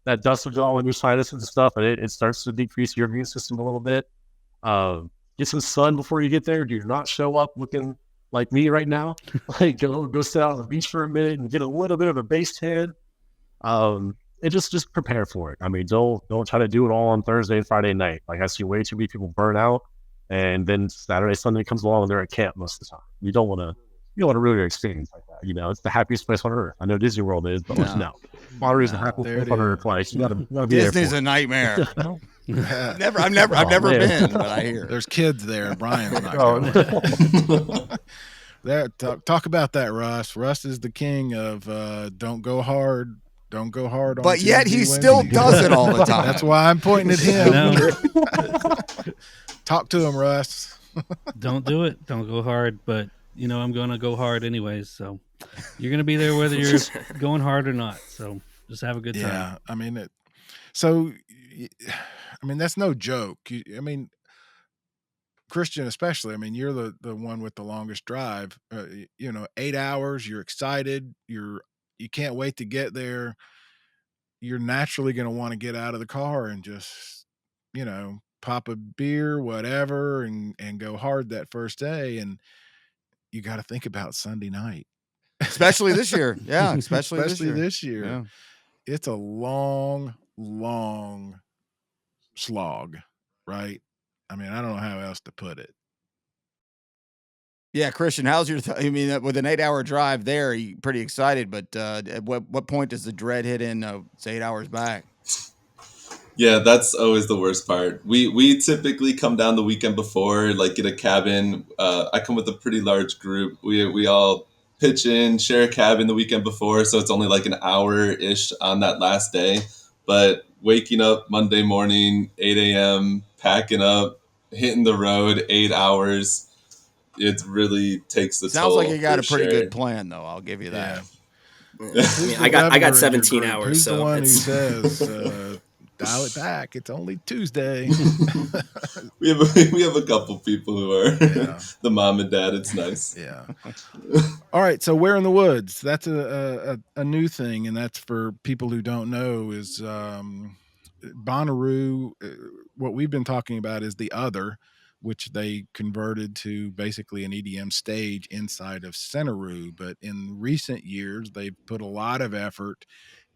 That dust will go all in your sinuses and stuff, and it starts to decrease your immune system a little bit. Get some sun before you get there. Do not show up looking like me right now. Like go sit out on the beach for a minute and get a little bit of a base tan. And just prepare for it. I mean, don't try to do it all on Thursday and Friday night. Like I see way too many people burn out, and then Saturday, Sunday comes along and they're at camp most of the time. You don't want to ruin your experience like that. It's the happiest place on earth. I know Disney World is, but no. Bonnaroo is the happiest place on earth. Like you gotta be Disney's there a nightmare. I've never been, but I hear there's kids there. Brian's not going. Talk about that, Russ. Russ is the king of don't go hard. Don't go hard on but Tuesday, yet he Wednesday. still does it all the time. That's why I'm pointing at him. Talk to him, Russ. Don't do it. Don't go hard. But I'm going to go hard anyways. So you're going to be there whether you're going hard or not. So just have a good time. Yeah, I mean that's no joke. Christian, especially. I mean, you're the one with the longest drive. 8 hours. You're excited. You can't wait to get there. You're naturally going to want to get out of the car and just, pop a beer, whatever, and go hard that first day. And you got to think about Sunday night. Especially this year. Yeah, especially this year. Yeah. It's a long, long slog, right? I mean, I don't know how else to put it. Yeah, Christian, how's your? With an 8-hour drive there, you pretty excited. But at what point does the dread hit in? It's 8 hours back. Yeah, that's always the worst part. We typically come down the weekend before, like get a cabin. I come with a pretty large group. We all pitch in, share a cabin the weekend before, so it's only like an hour-ish on that last day. But waking up Monday morning, 8 a.m., packing up, hitting the road, 8 hours. It really takes the toll. Sounds like you got a pretty sure. good plan, though. I'll give you that. Yeah. I got 17 hours. Who's so the one who says dial it back? It's only Tuesday. we have a couple people who are the mom and dad. It's nice. Yeah. All right. So Where in the Woods? That's a new thing, and that's for people who don't know. Is Bonnaroo? What we've been talking about is the Other, which they converted to basically an EDM stage inside of Centeroo. But in recent years, they've put a lot of effort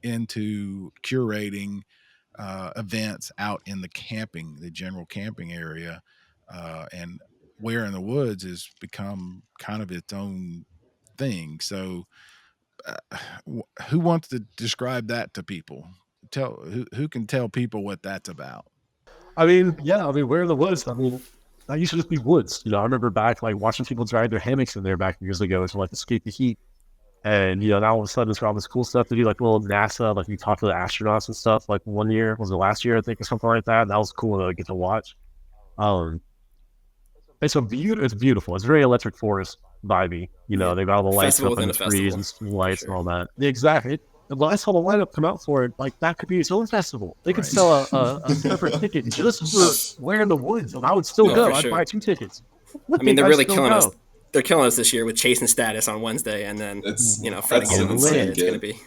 into curating events out in the general camping area. And Where in the Woods has become kind of its own thing. So who wants to describe that to people? Who can tell people what that's about? Where in the Woods, that used to just be woods. I remember back like watching people drag their hammocks in there back years ago to like escape the heat. And now all of a sudden it's got all this cool stuff to do, like little NASA, like you talk to the astronauts and stuff. Like one year, was it last year I think, or something like that? That was cool to get to watch. It's beautiful. It's very Electric Forest vibey. They've got all the lights up in the trees and some lights and all that. Exactly. When I saw the lineup come out for it, like that could be its own festival. They could sell a separate ticket just for Where in the Woods, and I would still go. I'd buy 2 tickets. They're really killing us. They're killing us this year with Chasing Status on Wednesday, and then Friday on Sunday. It's going to be.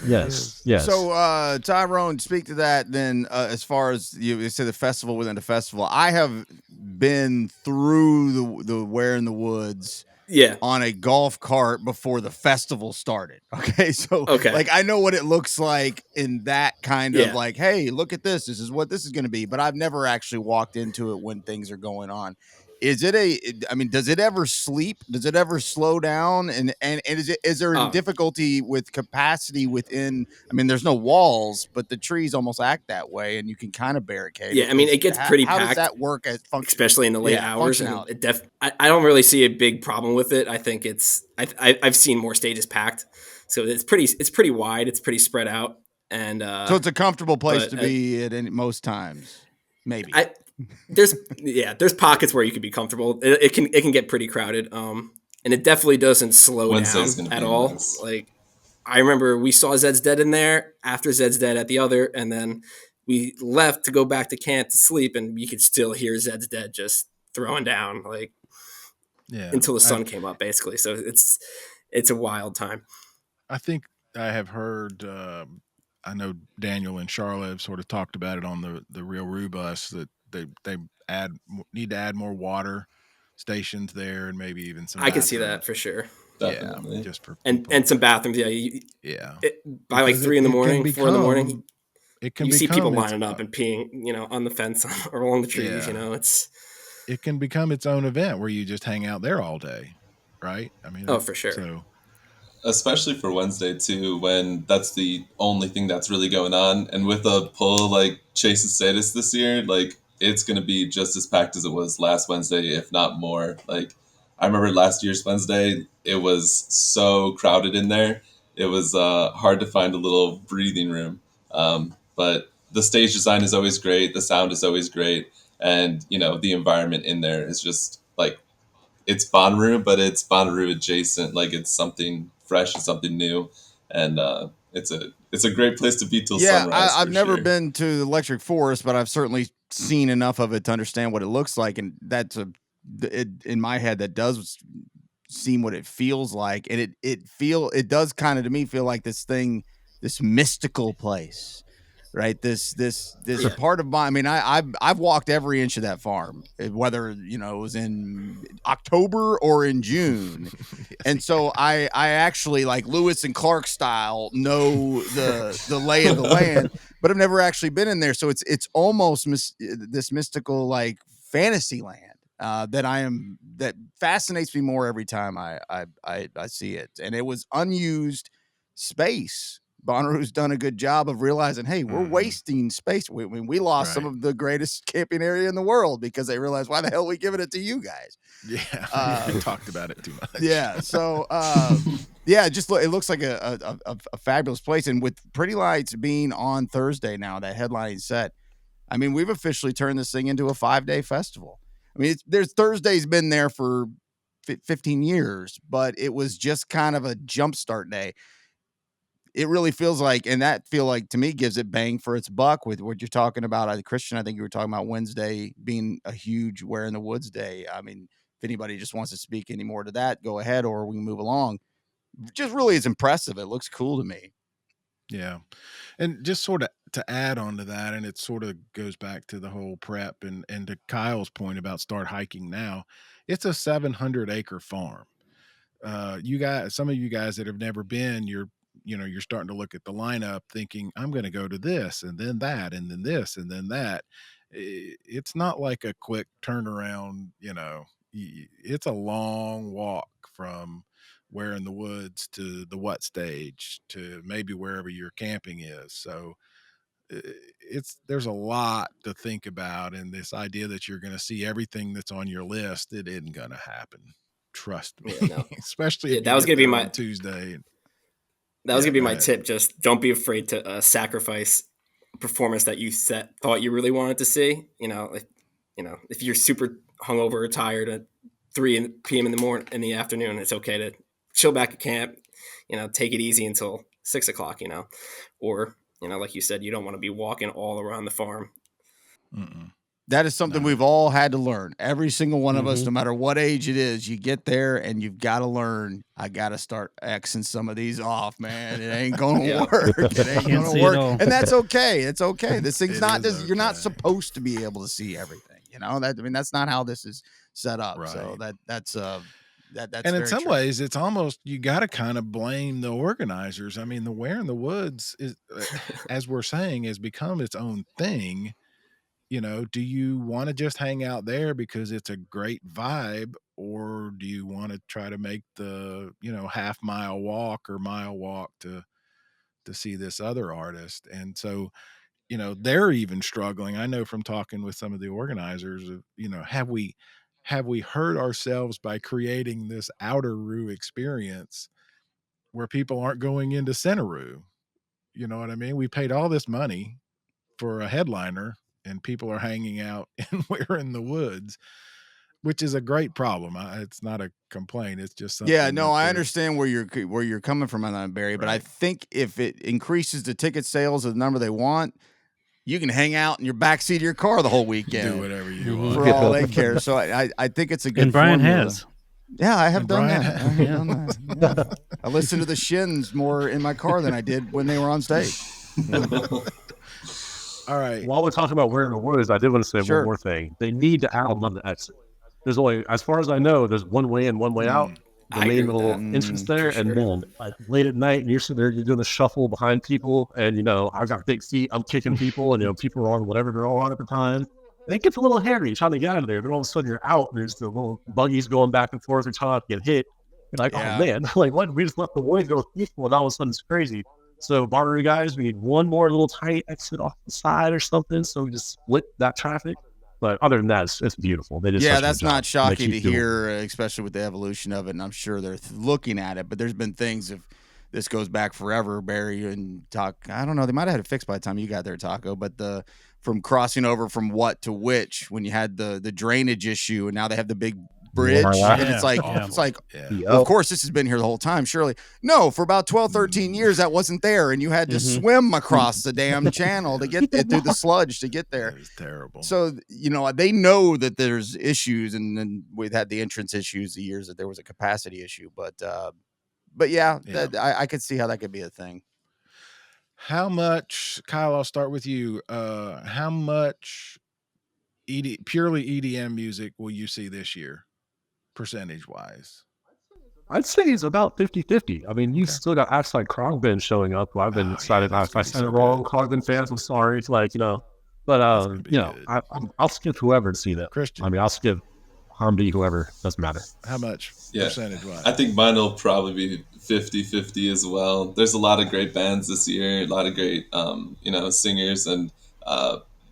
Yes. So, Tyrone, speak to that. Then, as far as you said, the festival within the festival, I have been through the Where in the Woods Yeah. on a golf cart before the festival started. Okay. So Okay. like, I know what it looks like in that kind of Yeah. like, hey, look at this. This is what this is going to be. But I've never actually walked into it when things are going on. Is it I mean, does it ever sleep? Does it ever slow down? And is there a difficulty with capacity within? I mean, there's no walls, but the trees almost act that way, and you can kind of barricade it. I mean, it gets pretty how packed. Does that work as function? Especially in the late hours. And Functionality. I don't really see a big problem with it. I think I've seen more stages packed, so it's pretty wide. It's pretty spread out, and so it's a comfortable place to be at most times. Maybe there's pockets where you can be comfortable. It can get pretty crowded, and it definitely doesn't slow down at all. Nice. Like I remember we saw Zed's Dead in there, after Zed's Dead at the other, and then we left to go back to camp to sleep, and you could still hear Zed's Dead just throwing down, like until the sun came up, basically. So it's a wild time. I think I have heard. I know Daniel and Charlotte have sort of talked about it on the Real Rue bus that they need to add more water stations there, and maybe even some. I can see that for sure. Definitely. Yeah, just for and some bathrooms. Yeah, by like 3 in the morning, 4 in the morning. You see people lining up and peeing, on the fence or along the trees. It can become its own event where you just hang out there all day, right? I mean, for sure. So, especially for Wednesday too, when that's the only thing that's really going on, and with a pull like Chase's status this year, like it's gonna be just as packed as it was last Wednesday, if not more. Like I remember last year's Wednesday, it was so crowded in there. It was hard to find a little breathing room. But the stage design is always great. The sound is always great. And, the environment in there is just like, it's Bonnaroo, but it's Bonnaroo adjacent. Like it's something fresh and something new. And it's a great place to be till sunrise. I've never been to the Electric Forest, but I've certainly seen enough of it to understand what it looks like. And that's in my head, that does seem what it feels like. And it does kind of, to me, feel like this mystical place. Right. This part of my, I mean, I've walked every inch of that farm, whether, it was in October or in June. And so I actually, like Lewis and Clark style, know the lay of the land, but I've never actually been in there. So it's almost this mystical, like fantasy land that fascinates me more every time I see it. And it was unused space. Bonnaroo's done a good job of realizing, hey, we're wasting space. We lost some of the greatest camping area in the world because they realized, why the hell are we giving it to you guys? Yeah, we talked about it too much. Yeah, so it looks like a fabulous place. And with Pretty Lights being on Thursday now, that headlining set, I mean, we've officially turned this thing into a 5-day festival. I mean, Thursday's been there for 15 years, but it was just kind of a jumpstart day. It really feels like, and that to me gives it bang for its buck with what you're talking about. Christian, I think you were talking about Wednesday being a huge Where in the Woods day. I mean, if anybody just wants to speak any more to that, go ahead, or we can move along. Just really is impressive. It looks cool to me. Yeah. And just sort of to add on to that, and it sort of goes back to the whole prep and to Kyle's point about start hiking now, it's a 700-acre farm. Some of you guys that have never been, you're starting to look at the lineup thinking, I'm going to go to this and then that and then this and then that. It's not like a quick turnaround, it's a long walk from Where in the Woods to the what stage to maybe wherever your camping is. So there's a lot to think about, and this idea that you're going to see everything that's on your list, it isn't going to happen. Trust me. Yeah, no. Especially if that was going to be my Tuesday. That was going to be my tip. Just don't be afraid to sacrifice a performance that you thought you really wanted to see. If you're super hungover or tired at 3 p.m. in the afternoon, it's okay to chill back at camp, take it easy until 6 o'clock, or, like you said, you don't want to be walking all around the farm. Mm-mm. That is something we've all had to learn. Every single one of us, no matter what age it is, you get there and you've got to learn. I got to start Xing some of these off, man. It ain't going to work. It ain't going to work. And that's okay. It's okay. This thing's you're not supposed to be able to see everything. That's not how this is set up. Right. So That's And in very some true. ways, it's almost you got to kind of blame the organizers. I mean, the Where in the Woods is, as we're saying, has become its own thing. You know, do you want to just hang out there because it's a great vibe, or do you want to try to make the half-mile walk or mile walk to see this other artist? And so they're even struggling. I know from talking with some of the organizers of, have we hurt ourselves by creating this outer Roo experience where people aren't going into Centeroo? You know what I mean? We paid all this money for a headliner and people are hanging out and we're in the woods, which is a great problem. It's not a complaint. It's just something. Yeah, no, that I they're understand where you're coming from on that, Barry. But I Right. think if it increases the ticket sales to the number they want, you can hang out in your backseat of your car the whole weekend. do whatever you Mhm. want. For all they care. So I think it's a good And Brian formula. has. Yeah, I have And done Brian that. ha- I have done that. Yeah. I listened to the Shins more in my car than I did when they were on stage. All right. While we're talking about Where in the Woods, I did want to say Sure. one more thing. They need to add another exit. There's only, as far as I know, there's one way in, one way out. The I agree main with little that. entrance there, For and sure. then like late at night, and you're sitting there, you're doing the shuffle behind people, and I've got big feet, I'm kicking people, and people are on whatever they're all on at the time. And it gets a little hairy trying to get out of there. Then all of a sudden you're out, and there's the little buggies going back and forth, and trying not to get hit. You're like, Yeah. oh man, like what? We just left the woods go with people, and all of a sudden it's crazy. So Bonnaroo guys, we need one more little tiny exit off the side or something, so we just split that traffic. But other than that, it's beautiful. They did Yeah, such a that's good job. not shocking to They keep doing it. hear, especially with the evolution of it. And I'm sure they're looking at it. But there's been things, if this goes back forever, Barry and I don't know, they might have had it fixed by the time you got there, Taco. But from crossing over from what to which, when you had the drainage issue, and now they have the big bridge, Yeah. and it's like, Yeah. well, of course, this has been here the whole time, surely. No, for about 12, 13 years, that wasn't there, and you had to swim across the damn channel to get it through the sludge to get there. That was terrible. So, they know that there's issues, and then we've had the entrance issues the years that there was a capacity issue. But yeah. I could see how that could be a thing. How much, Kyle, I'll start with you. How much purely EDM music will you see this year, percentage-wise? I'd say it's about 50-50. I mean, you still got acts like Krogbin showing up, who I've been excited. that's If I gonna be said so it wrong, good. Krogbin fans, I'm sorry. It's like, but gonna be good. I'll skip whoever to see that. Christian. I mean, I'll skip Harmony, whoever, doesn't matter. How much Yeah. percentage-wise? I think mine will probably be 50-50 as well. There's a lot of great bands this year, a lot of great, singers, and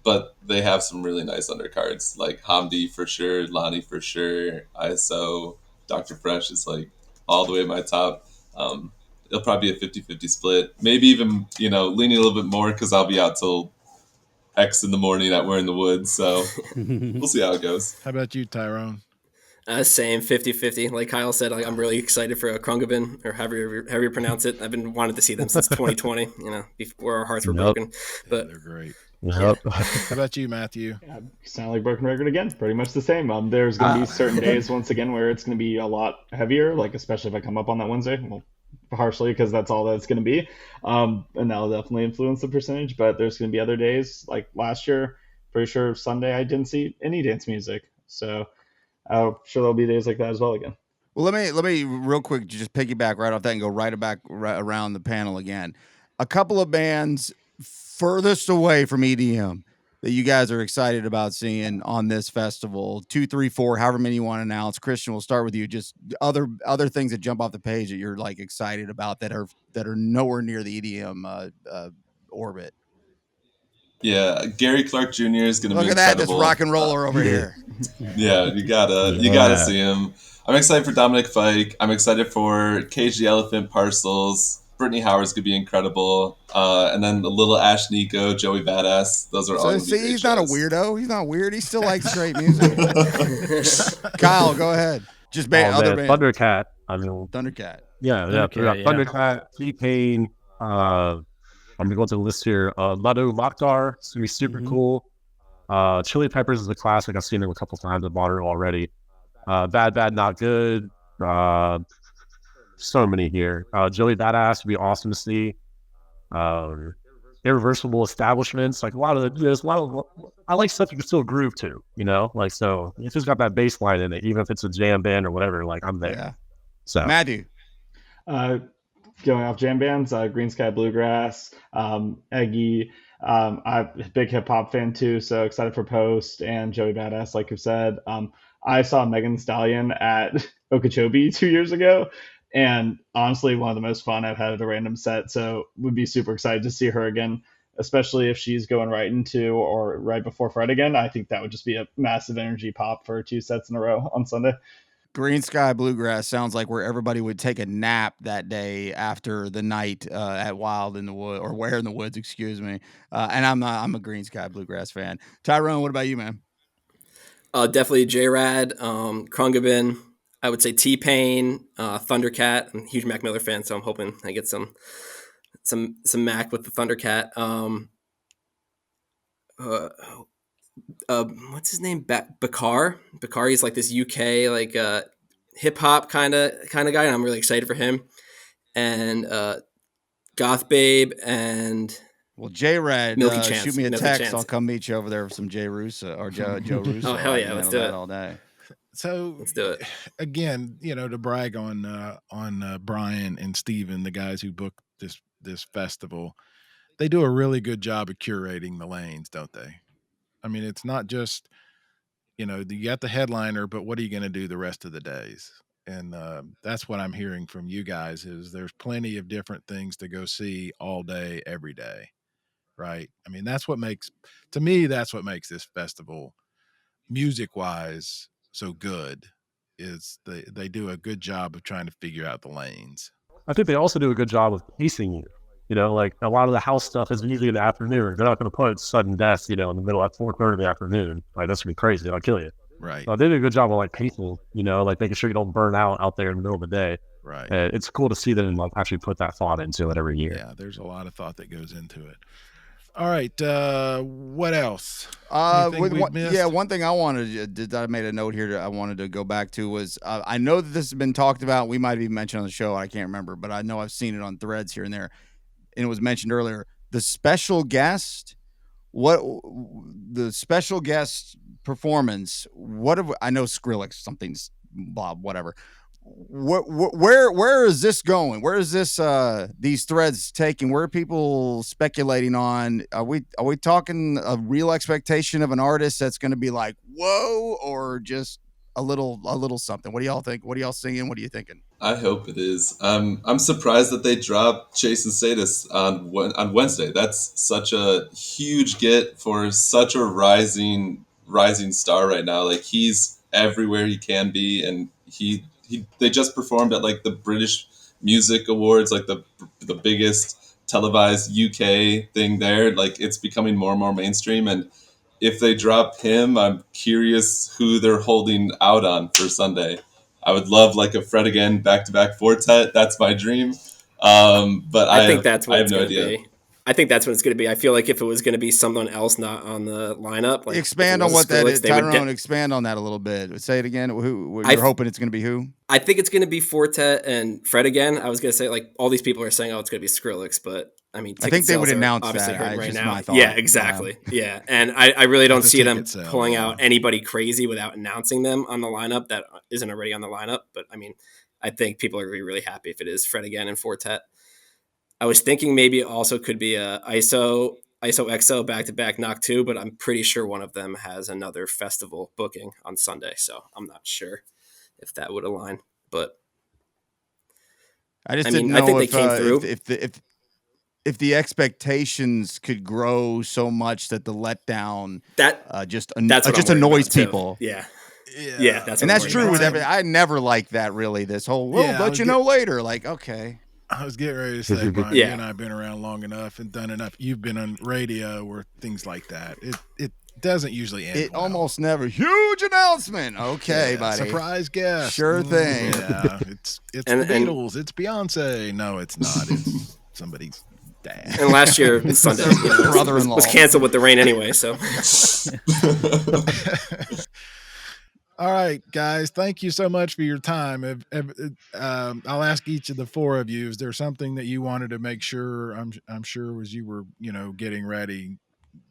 but they have some really nice undercards, like Hamdi for sure, Lonnie for sure, ISO, Dr. Fresh is like all the way at my top. It'll probably be a 50-50 split, maybe even, leaning a little bit more because I'll be out till X in the morning at We're in the Woods, so we'll see how it goes. How about you, Tyrone? Same 50-50. Like Kyle said, I'm really excited for Krungabin, or however you pronounce it. I've been wanting to see them since 2020, before our hearts were broken. But they're great. Yep. How about you, Matthew? Sound like broken record again. Pretty much the same. There's going to be certain days once again where it's going to be a lot heavier, like especially if I come up on that Wednesday. Well, partially because that's all that's going to be, and that'll definitely influence the percentage. But there's going to be other days, like last year. Pretty sure Sunday I didn't see any dance music, so I'm sure there'll be days like that as well again. Well, let me real quick just piggyback right off that and go right around the panel again. A couple of bands furthest away from EDM that you guys are excited about seeing on this festival. 2, 3, 4, however many you want to announce. Christian, we'll start with you. Just other things that jump off the page that you're like excited about that are nowhere near the EDM orbit. Yeah, Gary Clark Jr. is going to be Look at that, incredible. this rock and roller over here. Yeah, you gotta see him. I'm excited for Dominic Fike. I'm excied for Cage the Elephant, Parcels. Brittany Howard's gonna be incredible. And then a little Ash Nico, Joey Badass. Those are all gonna be great He's not a shows. weirdo. He's not weird. He still likes great music. Kyle, go ahead. Just other band. Thundercat. I mean, Thundercat. Yeah, Thundercat, we got yeah. Thundercat, T-Pain. I'm gonna go to the list here. Madu Mokhtar. It's gonna be super cool. Chili Peppers is a classic. I've seen them a couple times at Bonnaroo already. Bad, Not Good. So many here. Joey Badass would be awesome to see. irreversible establishments. Like there's a lot of, I like stuff you can still groove to, like, so if it's got that bass line in it, even if it's a jam band or whatever, like I'm there. Yeah. So Matthew. Going off jam bands, Green Sky Bluegrass, Eggy. I'm a big hip hop fan too, so excited for Post and Joey Badass, like you said. I saw Megan Thee Stallion at Okeechobee 2 years ago, and honestly, one of the most fun I've had at a random set. So would be super excited to see her again, especially if she's going right into or right before Fred again. I think that would just be a massive energy pop for 2 sets in a row on Sunday. Green Sky Bluegrass sounds like where everybody would take a nap that day after the night at Wild in the Wood, or Where in the Woods, excuse me. And I'm a Green Sky Bluegrass fan. Tyrone, what about you, man? Definitely J-Rad, Krungabin. I would say T-Pain, Thundercat. I'm a huge Mac Miller fan, so I'm hoping I get some Mac with the Thundercat. What's his name? Bakar. He's like this UK like hip hop kind of guy, and I'm really excited for him. And Goth Babe and J-Rad, Milky Chance. shoot me a Milky text. Chance. I'll come meet you over there for some Joe Russo. Oh hell yeah, let's do it all day. So let's do it again. To brag on Brian and Steven, the guys who booked this festival, they do a really good job of curating the lanes, don't they? I mean, it's not just, you got the headliner, but what are you going to do the rest of the days? And that's what I'm hearing from you guys is there's plenty of different things to go see all day, every day. Right. I mean, that's what makes this festival music wise so good is they do a good job of trying to figure out the lanes. I think they also do a good job of pacing you. Like a lot of the house stuff is usually in the afternoon. They're not going to put sudden death, in the middle at 4:30 in the afternoon. Like that's gonna be crazy. I'll kill you. Right. They do a good job of like pacing, like making sure you don't burn out there in the middle of the day. Right. It's cool to see them like actually put that thought into it every year. Yeah, there's a lot of thought that goes into it. All right. What else? One thing I wanted I made a note here that I wanted to go back to was I know that this has been talked about. We might have even mentioned on the show. I can't remember, but I know I've seen it on threads here and there. And it was mentioned earlier, the special guest, the special guest performance, I know Skrillex, something's blah, whatever. Where is this going? Where is this, these threads taking? Where are people speculating on? Are we talking a real expectation of an artist that's going to be like, whoa, or just a little something? What do y'all think? What are y'all singing? What are you thinking? I hope it is. I'm surprised that they dropped Chase and Status on Wednesday. That's such a huge get for such a rising star right now. Like he's everywhere he can be, and they just performed at like the British Music Awards, like the biggest televised UK thing there. Like it's becoming more and more mainstream, and if they drop him, I'm curious who they're holding out on for Sunday. I would love like a Fred again back-to-back quartet. That's my dream. But I think that's what I have no idea. I think that's what it's going to be. I feel like if it was going to be someone else not on the lineup, like expand on what that is. Tyrone, expand on that a little bit. Say it again. You're hoping it's going to be who? I think it's going to be Fortet and Fred again. I was going to say like all these people are saying, oh, it's going to be Skrillex, but I mean, I think they would announce that right now. My yeah, exactly. Yeah, and I really don't see them pulling out anybody crazy without announcing them on the lineup that isn't already on the lineup. But I mean, I think people are going to be really happy if it is Fred again and Fortet. I was thinking maybe it also could be a ISO XO back-to-back Knock 2, but I'm pretty sure one of them has another festival booking on Sunday, so I'm not sure if that would align. But I didn't know I think they came through. If the expectations could grow so much that the letdown just annoys people. Yeah. That's true with everything. I never liked that really. This whole but later. Like, okay. I was getting ready to say, Brian, you and I have been around long enough and done enough. You've been on radio or things like that. It doesn't usually end. It almost never. Huge announcement. Okay, buddy. Surprise guest. Sure thing. Yeah, it's the Beatles. It's Beyonce. No, it's not. It's somebody's dad. And last year, Sunday, brother-in-law was canceled with the rain anyway. So. All right, guys. Thank you so much for your time. I'll ask each of the four of you: is there something that you wanted to make sure? I'm sure as you were, getting ready.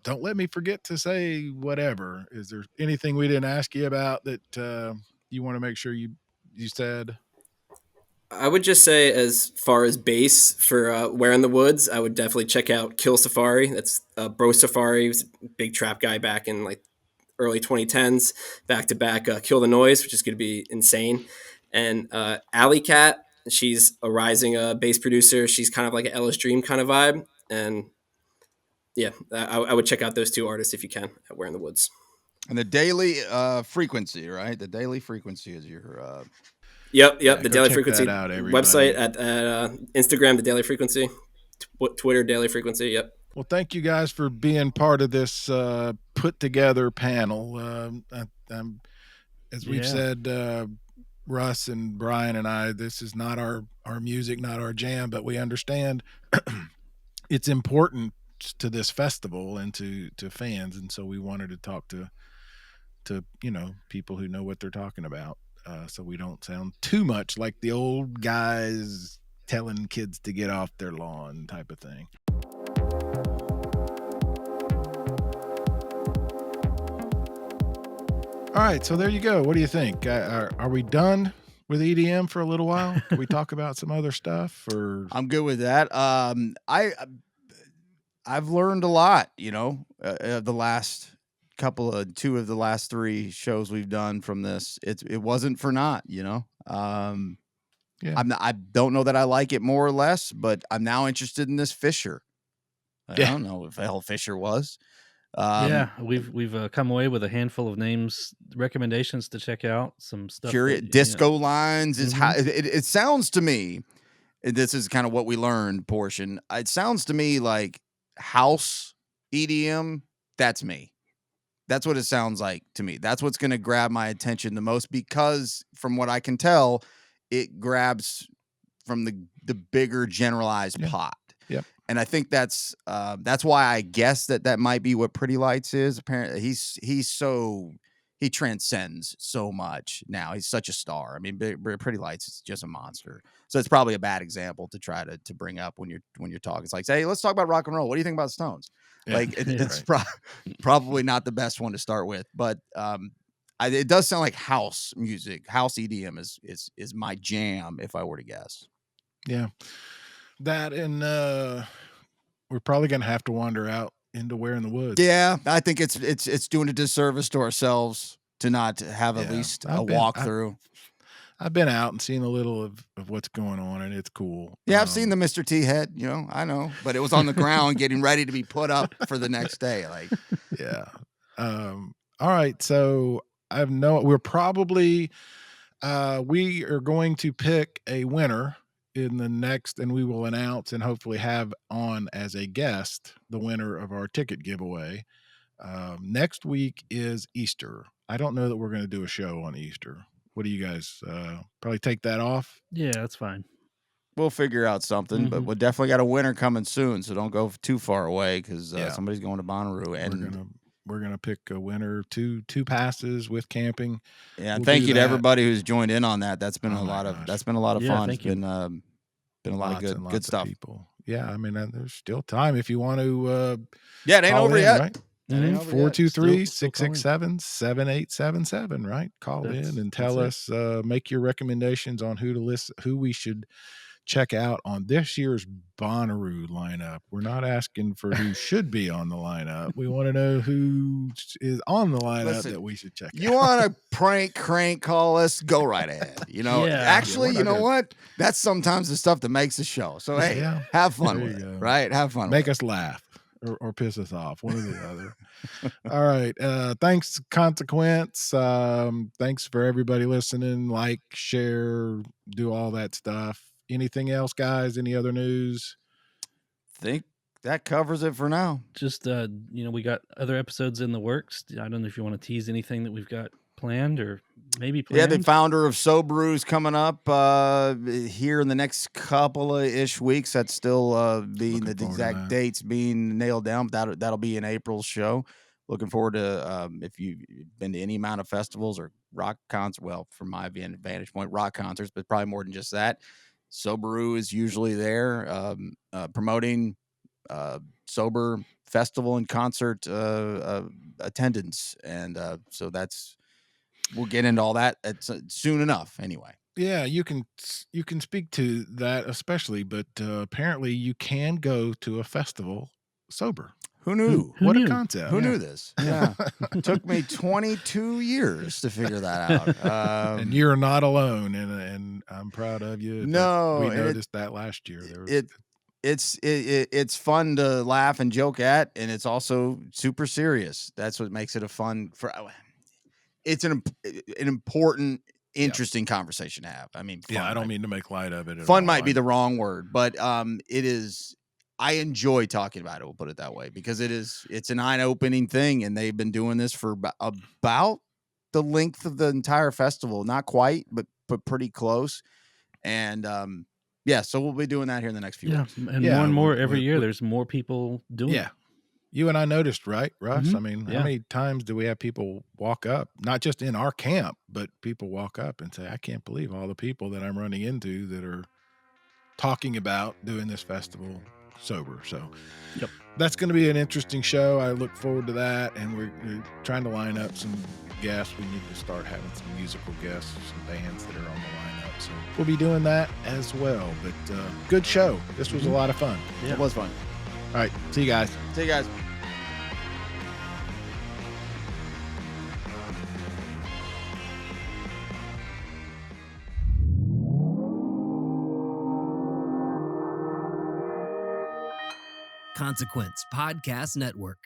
Don't let me forget to say whatever. Is there anything we didn't ask you about that you want to make sure you said? I would just say, as far as bass for Where in the Woods, I would definitely check out Kill Safari. That's Bro Safari. He was a big trap guy back in like early 2010s. Back to back, Kill the Noise, which is going to be insane. And Alley Cat, she's a rising bass producer. She's kind of like an Ellis Dream kind of vibe. And yeah, I would check out those two artists if you can at Where in the Woods. And the Daily Frequency, right? The Daily Frequency is your. Yep. Yeah, The go Daily check Frequency that out, website everybody. at Instagram, the Daily Frequency, Twitter, Daily Frequency. Yep. Well, thank you guys for being part of this put together panel. As we've Yeah. said, Russ and Brian and I, this is not our music, not our jam, but we understand it's important to this festival and to fans, and so we wanted to talk to people who know what they're talking about, so we don't sound too much like the old guys telling kids to get off their lawn type of thing. All right, so there you go. What do you think? Are we done with EDM for a little while? Can we talk about some other stuff? Or I'm good with that. I've learned a lot. The last two of the last three shows we've done from this. It wasn't for naught. yeah, I don't know that I like it more or less, but I'm now interested in this Fisher. I Yeah. don't know what the hell Fisher was. Yeah, we've come away with a handful of names, recommendations to check out. Some stuff. Disco Lines is how Mhm. it sounds to me. And this is kind of what we learned portion. It sounds to me like house EDM. That's me. That's what it sounds like to me. That's what's going to grab my attention the most, because from what I can tell, it grabs from the bigger generalized Yeah. pot. Yep. And I think that's why I guess that might be what Pretty Lights is. Apparently, he transcends so much now. He's such a star. I mean, Pretty Lights is just a monster. So it's probably a bad example to try to bring up when you're talking. It's like, hey, let's talk about rock and roll. What do you think about Stones? Yeah. Like, it's Right. probably not the best one to start with, but it does sound like house music. House EDM is my jam, if I were to guess. Yeah. That and we're probably gonna have to wander out into Where in the Woods. Yeah, I think it's doing a disservice to ourselves to not have at least a walkthrough. I've been out and seen a little of what's going on, and it's cool. Yeah, I've seen the Mr. T head, I know, but it was on the ground getting ready to be put up for the next day. Like, yeah. All right, so we're probably we are going to pick a winner in the next, and we will announce and hopefully have on as a guest the winner of our ticket giveaway. Next week is Easter. I don't know that we're going to do a show on Easter. What do you guys probably take that off? Yeah, that's fine. We'll figure out something, but we definitely got a winner coming soon, so don't go too far away, because somebody's going to Bonnaroo, and we're gonna pick a winner, two passes with camping. Yeah, we'll thank you to everybody who's joined in on that. That's been a lot of fun. Thank you. Been a lot of good stuff. People. Yeah, I mean, there's still time if you want to. Yeah, it ain't over yet. Right? 423-667-7877. Right, call in and tell us. Make your recommendations on who we should check out on this year's Bonnaroo lineup. We're not asking for who should be on the lineup. We want to know who is on the lineup that we should check out. You want to crank call us, go right ahead. Actually, you know what? That's sometimes the stuff that makes the show. So, hey, have fun with it, right? Have fun. Make us laugh or piss us off, one or the other. All right. Thanks, Consequence. Thanks for everybody listening. Like, share, do all that stuff. Anything else, guys? Any other news? Think that covers it for now. Just we got other episodes in the works. I don't know if you want to tease anything that we've got planned or maybe planned. Yeah, the founder of Sobrews coming up here in the next couple of ish weeks. That's still being the exact dates being nailed down. That'll be an April show. Looking forward to if you've been to any amount of festivals or rock concert. Well, from my vantage point, rock concerts, but probably more than just that. Soberoo is usually there promoting sober festival and concert attendance, and so we'll get into all that soon enough. Anyway. Yeah, you can speak to that especially, but apparently you can go to a festival sober. Who knew? What knew? a concept! Who knew this? Yeah, took me 22 years to figure that out. And you're not alone, and I'm proud of you. No, we noticed that last year. It's fun to laugh and joke at, and it's also super serious. That's what makes it a fun. It's an important, interesting conversation to have. I mean, fun, I don't mean to make light of it. Fun might be the wrong word, but it is. I enjoy talking about it. We'll put it that way, because it's an eye-opening thing, and they've been doing this for about the length of the entire festival. Not quite, but pretty close. And so we'll be doing that here in the next few weeks. And more and more every year. There's more people doing it. You and I noticed, right, Russ? Mm-hmm. I mean, how many times do we have people walk up, not just in our camp, but people walk up and say, I can't believe all the people that I'm running into that are talking about doing this festival sober. So that's going to be an interesting show. I look forward to that, and we're trying to line up some guests. We need to start having some musical guests, some bands that are on the lineup. So we'll be doing that as well. But good show. This was a lot of fun. It was fun. All right. See you guys. Consequence Podcast Network.